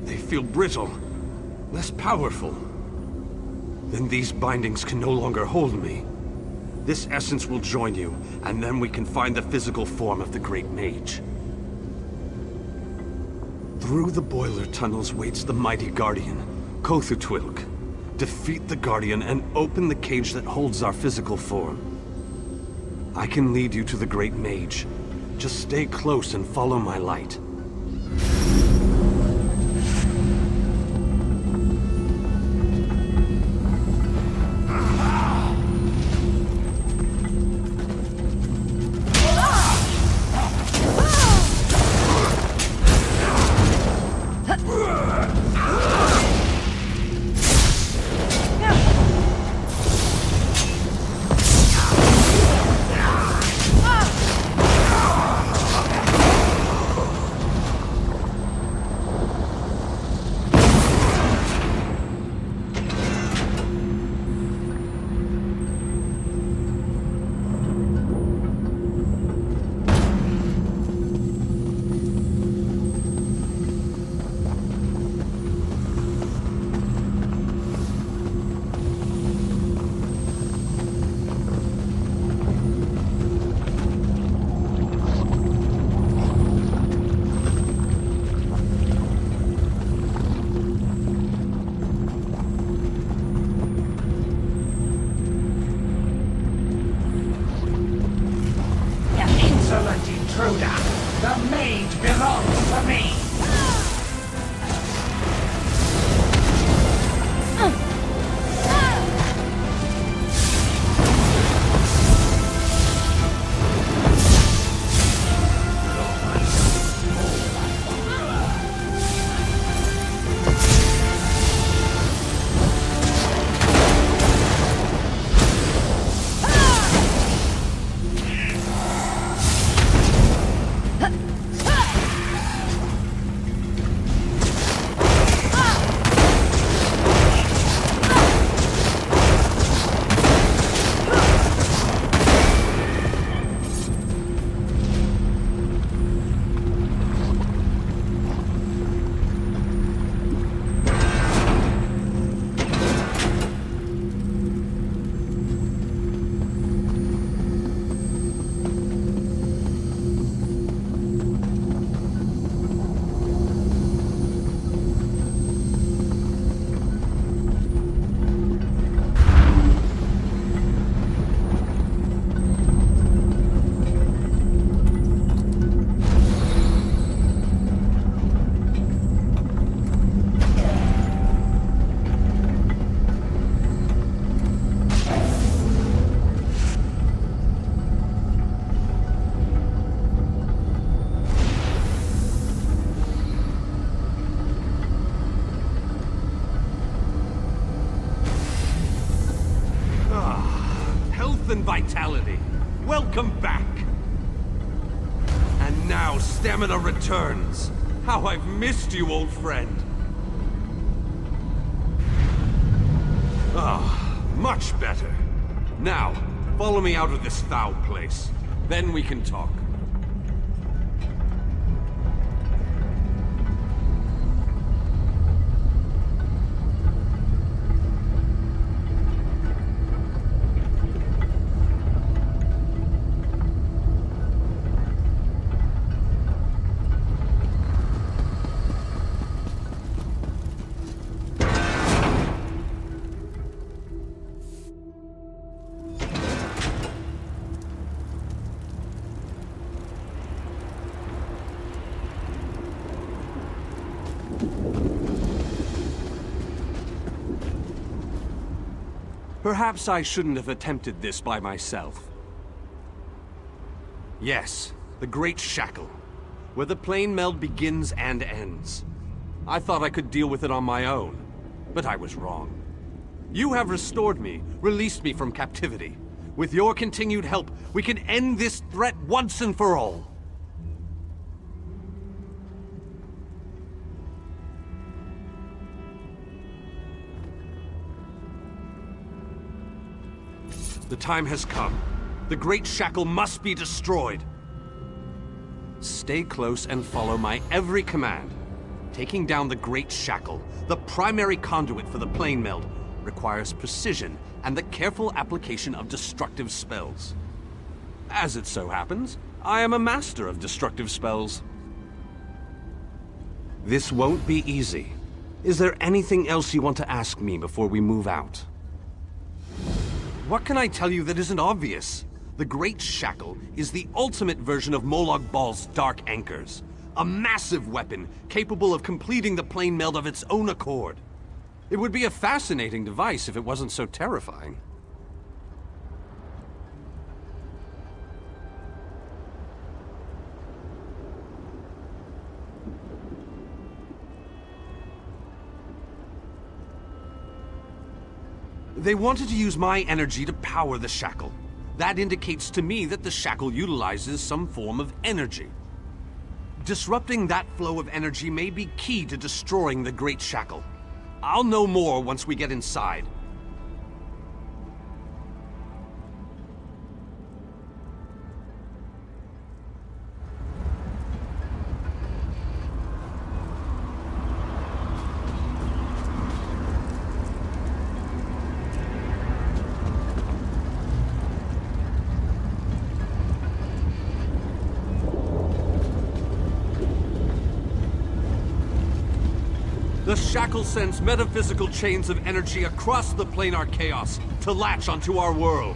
They feel brittle, less powerful. Then these bindings can no longer hold me. This essence will join you, and then we can find the physical form of the Great Mage. Through the boiler tunnels waits the mighty Guardian, Kothutwilk. Defeat the Guardian and open the cage that holds our physical form. I can lead you to the Great Mage. Just stay close and follow my light. The mage belongs to me! And vitality. Welcome back. And now stamina returns. How I've missed you, old friend. Ah, much better. Now, follow me out of this foul place. Then we can talk. Perhaps I shouldn't have attempted this by myself. Yes, the Great Shackle, where the plane meld begins and ends. I thought I could deal with it on my own, but I was wrong. You have restored me, released me from captivity. With your continued help, we can end this threat once and for all. The time has come. The Great Shackle must be destroyed. Stay close and follow my every command. Taking down the Great Shackle, the primary conduit for the plane meld, requires precision and the careful application of destructive spells. As it so happens, I am a master of destructive spells. This won't be easy. Is there anything else you want to ask me before we move out? What can I tell you that isn't obvious? The Great Shackle is the ultimate version of Molag Bal's Dark Anchors. A massive weapon capable of completing the plane meld of its own accord. It would be a fascinating device if it wasn't so terrifying. They wanted to use my energy to power the Shackle. That indicates to me that the Shackle utilizes some form of energy. Disrupting that flow of energy may be key to destroying the Great Shackle. I'll know more once we get inside. The Shackle sends metaphysical chains of energy across the planar chaos to latch onto our world.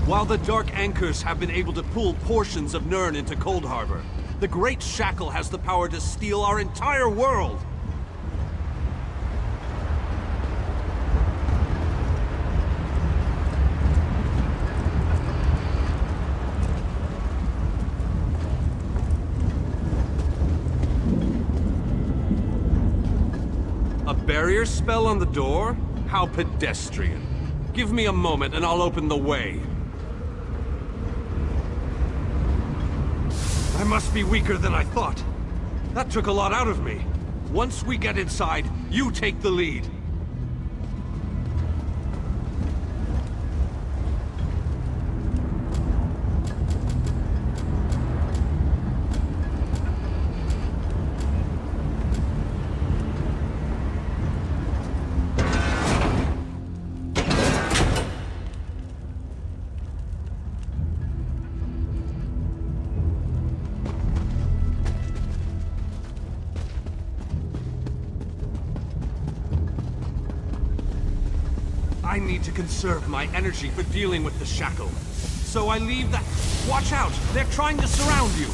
While the Dark Anchors have been able to pull portions of Nirn into Cold Harbor, the Great Shackle has the power to steal our entire world! Barrier spell on the door? How pedestrian. Give me a moment and I'll open the way. I must be weaker than I thought. That took a lot out of me. Once we get inside, you take the lead. I need to conserve my energy for dealing with the Shackle. So I leave that... Watch out! They're trying to surround you!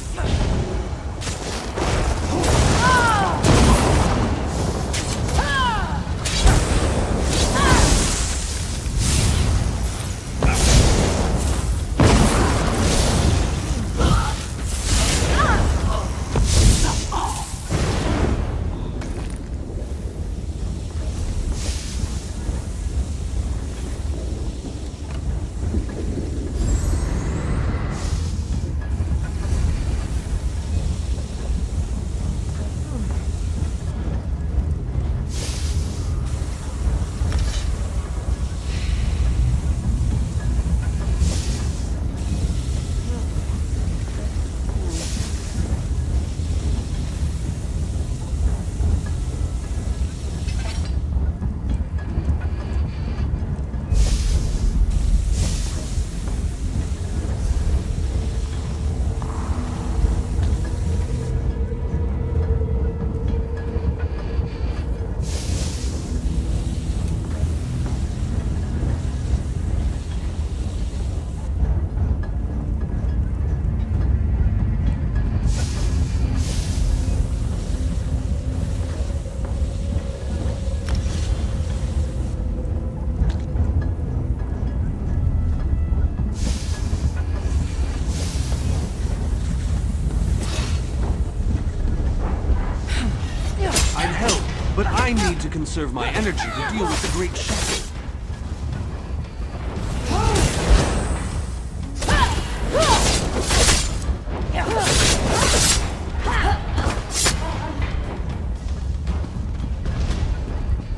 But I need to conserve my energy to deal with the Great Shackle.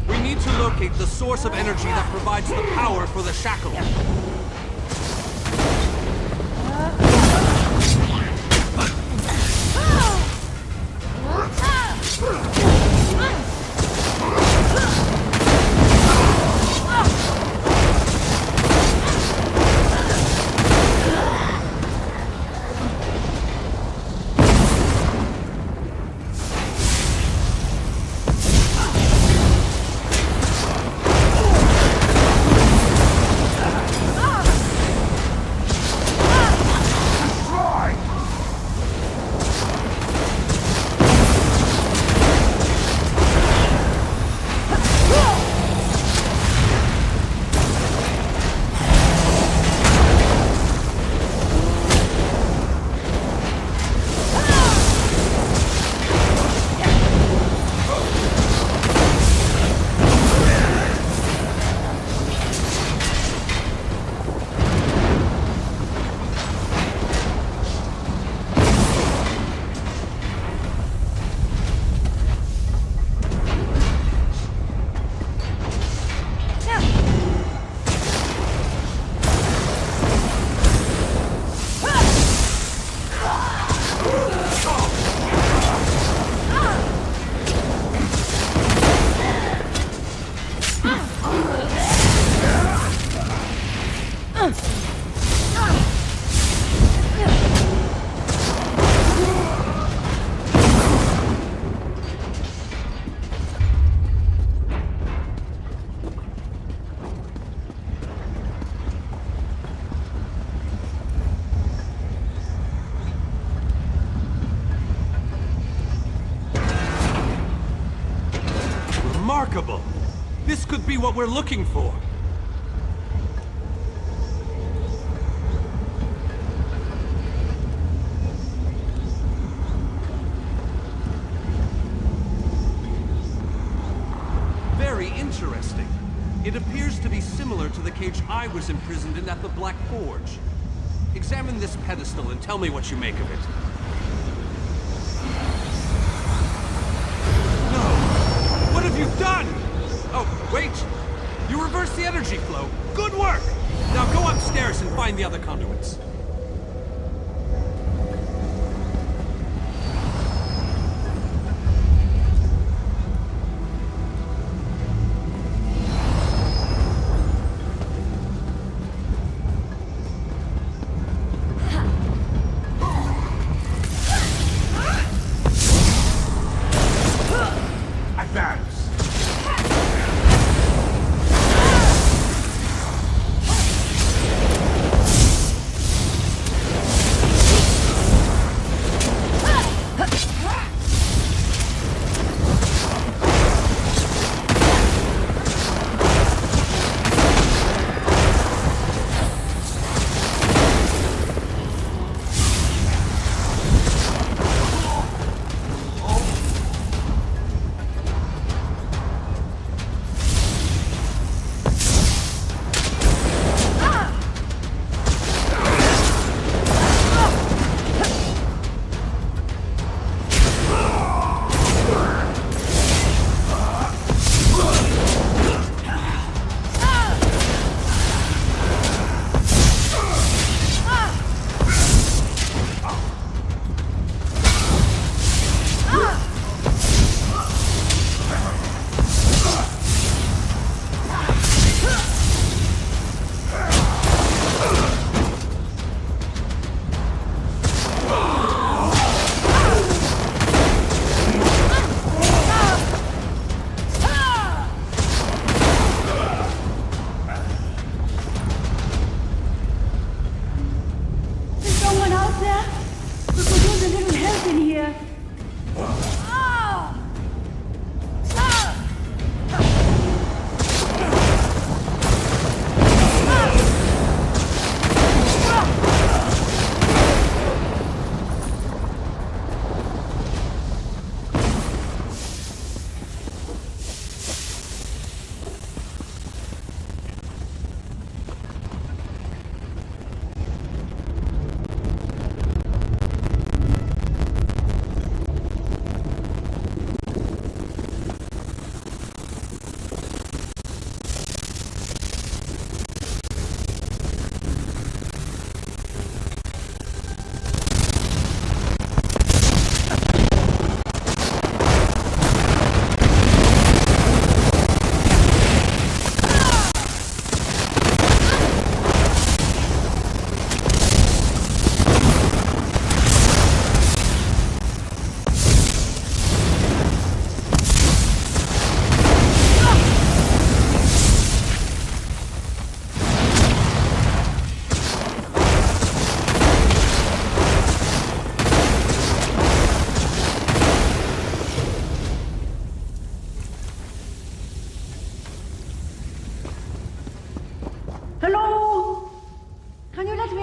We need to locate the source of energy that provides the power for the Shackle. be what we're looking for. Very interesting. It appears to be similar to the cage I was imprisoned in at the Black Forge. Examine this pedestal and tell me what you make of it. No! What have you done? Oh, wait! You reversed the energy flow. Good work! Now go upstairs and find the other conduits.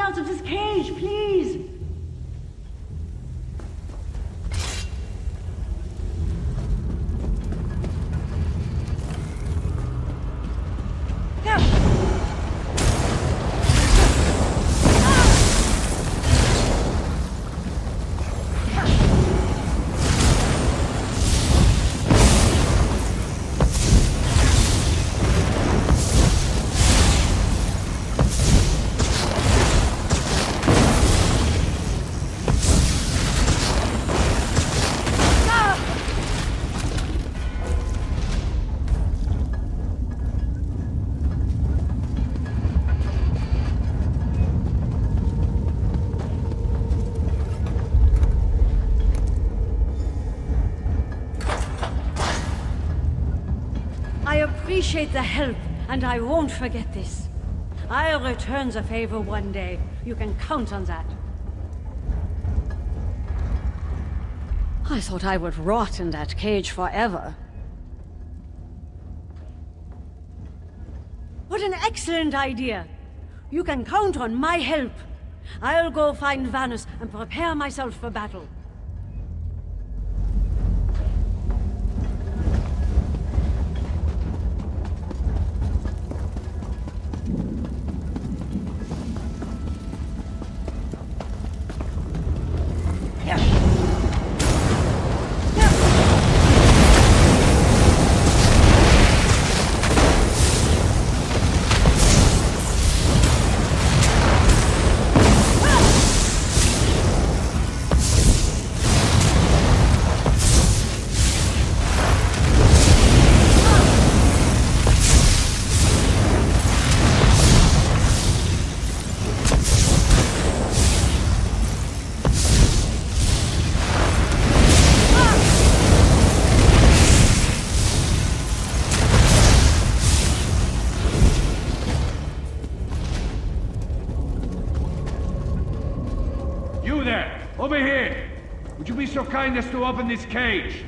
out of this cage, please! I appreciate the help, and I won't forget this. I'll return the favor one day. You can count on that. I thought I would rot in that cage forever. What an excellent idea! You can count on my help. I'll go find Vanus and prepare myself for battle. You there! Over here! Would you be so kind as to open this cage?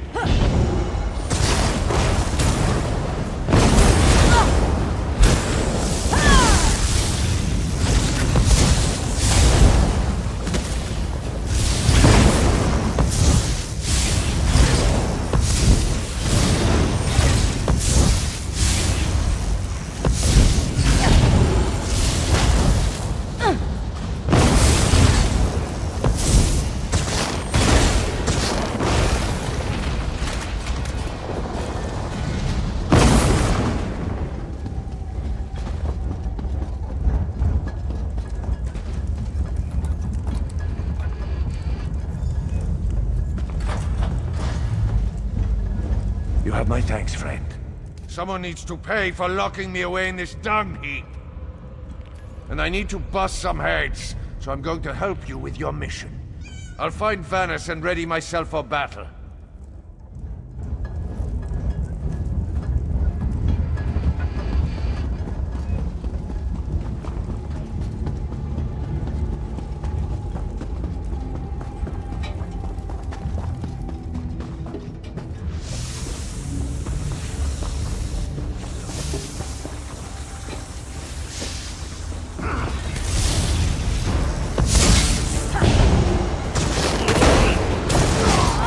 You have my thanks, friend. Someone needs to pay for locking me away in this dung heap. And I need to bust some heads, so I'm going to help you with your mission. I'll find Vanus and ready myself for battle.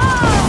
Ah!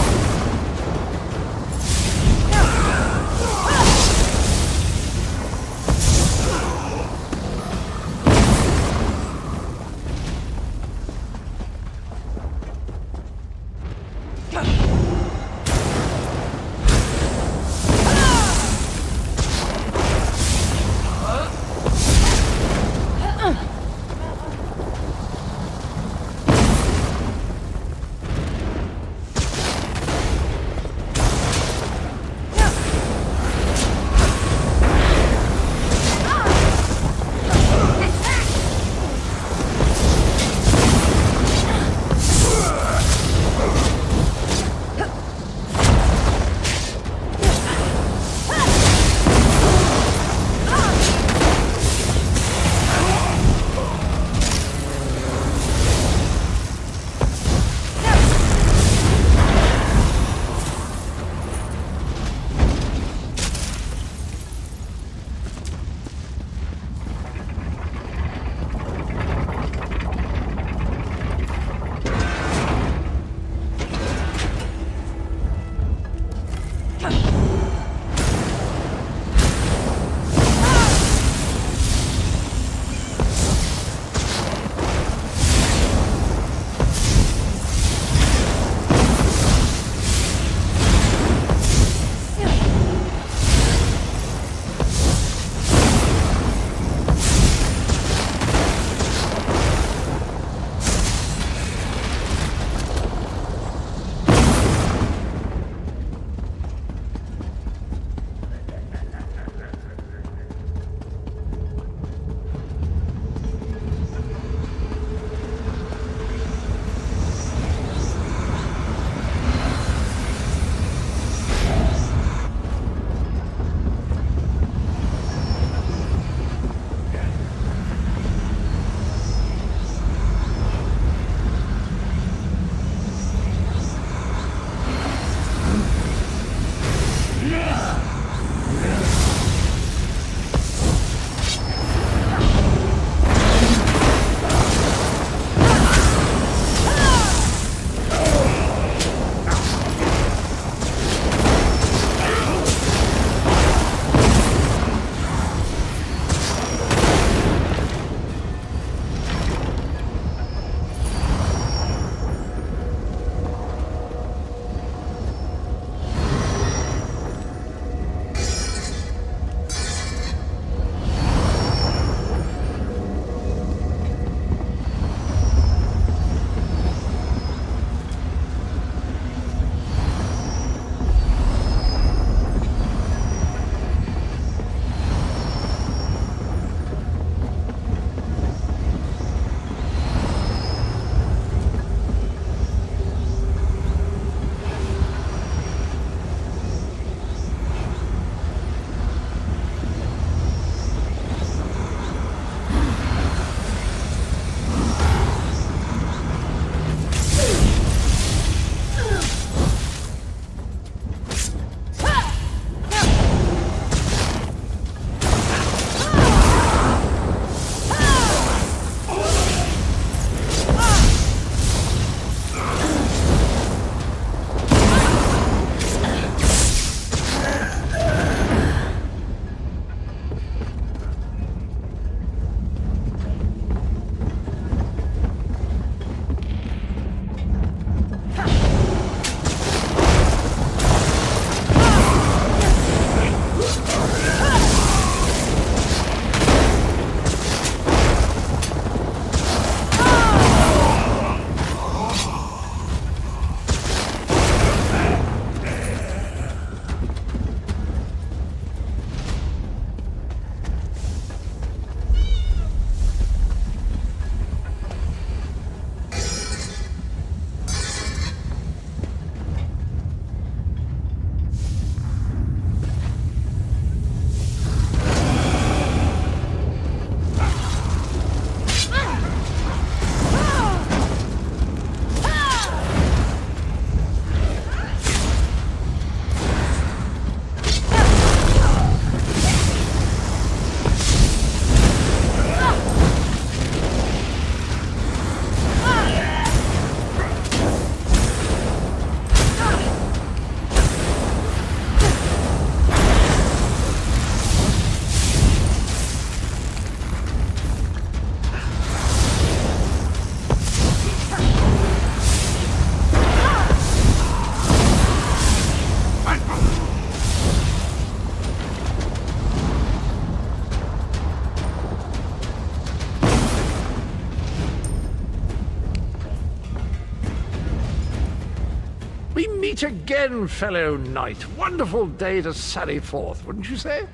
meet again, fellow knight. Wonderful day to sally forth, wouldn't you say?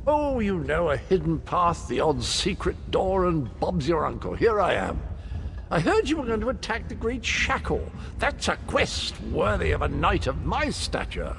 Oh, you know, a hidden path, the odd secret door, and Bob's your uncle. Here I am. I heard you were going to attack the Great Shackle. That's a quest worthy of a knight of my stature.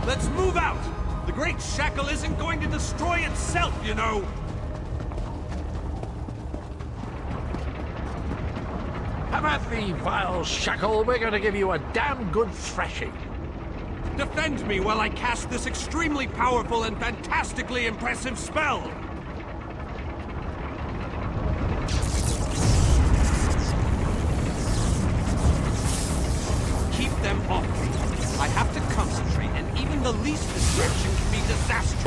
Let's move out! The Great Shackle isn't going to destroy itself, you know! Have at thee, vile shackle. We're going to give you a damn good thrashing. Defend me while I cast this extremely powerful and fantastically impressive spell! Keep them off me. I have to concentrate, and even the least distraction can be disastrous.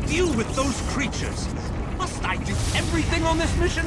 Deal with those creatures! Must I do everything on this mission?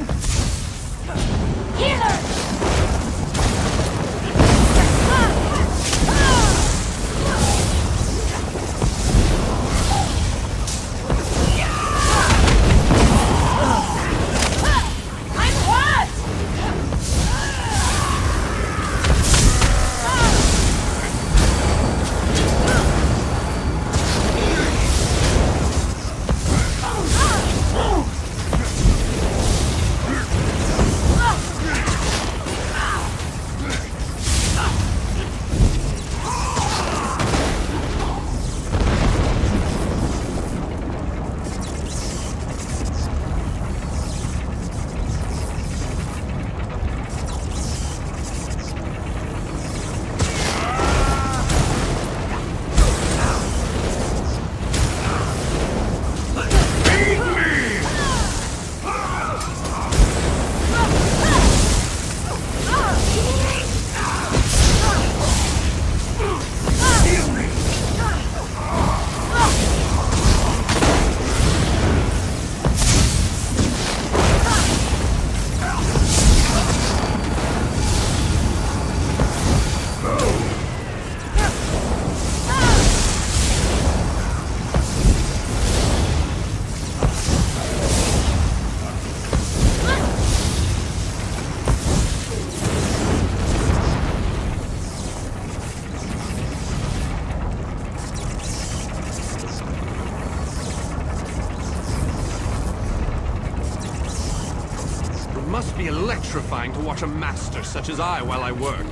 It must be electrifying to watch a master such as I while I work.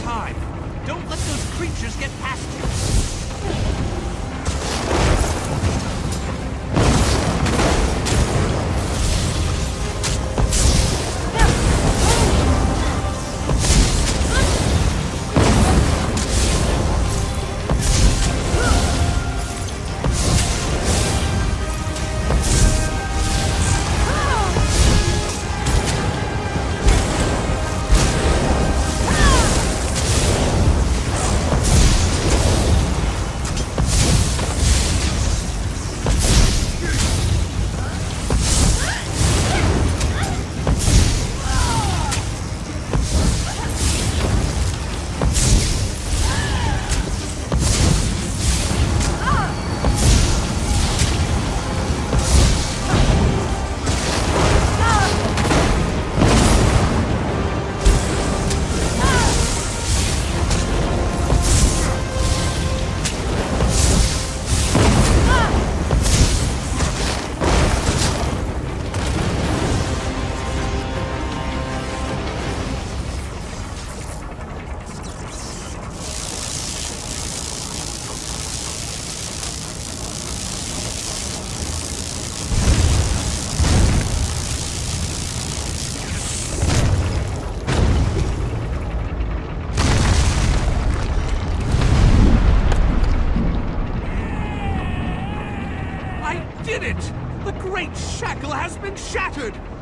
time. Don't let those creatures get past you.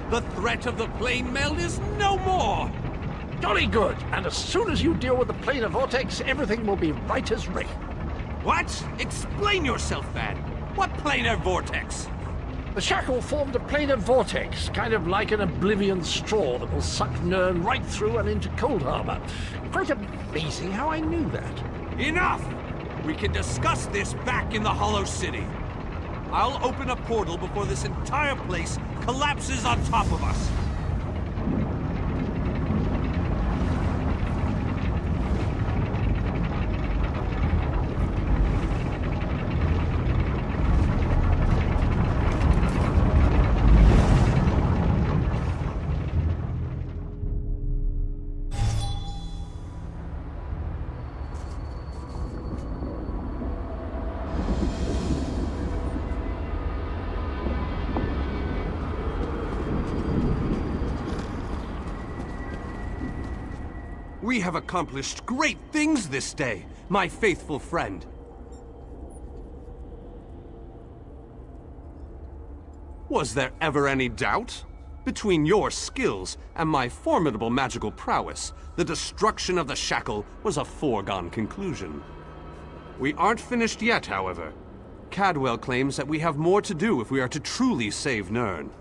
The threat of the plane meld is no more! Jolly good. And as soon as you deal with the planar vortex, everything will be right as rain. What? Explain yourself, man. What planar vortex? The shackle formed a planar vortex, kind of like an oblivion straw that will suck Nirn right through and into Cold Harbor. Quite amazing how I knew that. Enough! We can discuss this back in the Hollow City. I'll open a portal before this entire place collapses on top of us. We have accomplished great things this day, my faithful friend. Was there ever any doubt? Between your skills and my formidable magical prowess, the destruction of the shackle was a foregone conclusion. We aren't finished yet, however. Cadwell claims that we have more to do if we are to truly save Nirn.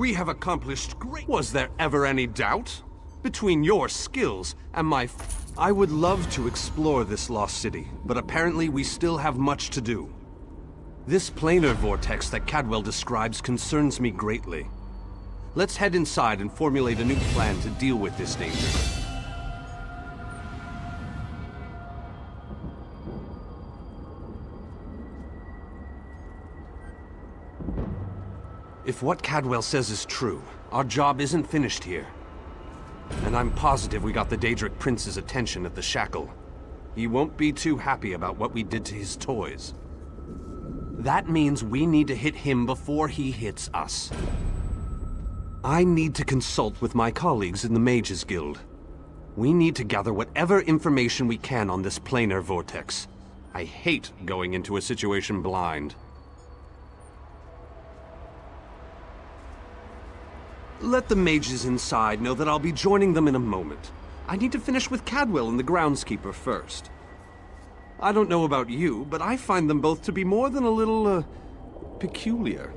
We have accomplished great... Was there ever any doubt? Between your skills and my... I would love to explore this lost city, but apparently we still have much to do. This planar vortex that Cadwell describes concerns me greatly. Let's head inside and formulate a new plan to deal with this danger. If what Cadwell says is true, our job isn't finished here. And I'm positive we got the Daedric Prince's attention at the shackle. He won't be too happy about what we did to his toys. That means we need to hit him before he hits us. I need to consult with my colleagues in the Mages Guild. We need to gather whatever information we can on this planar vortex. I hate going into a situation blind. Let the mages inside know that I'll be joining them in a moment. I need to finish with Cadwell and the groundskeeper first. I don't know about you, but I find them both to be more than a little, peculiar.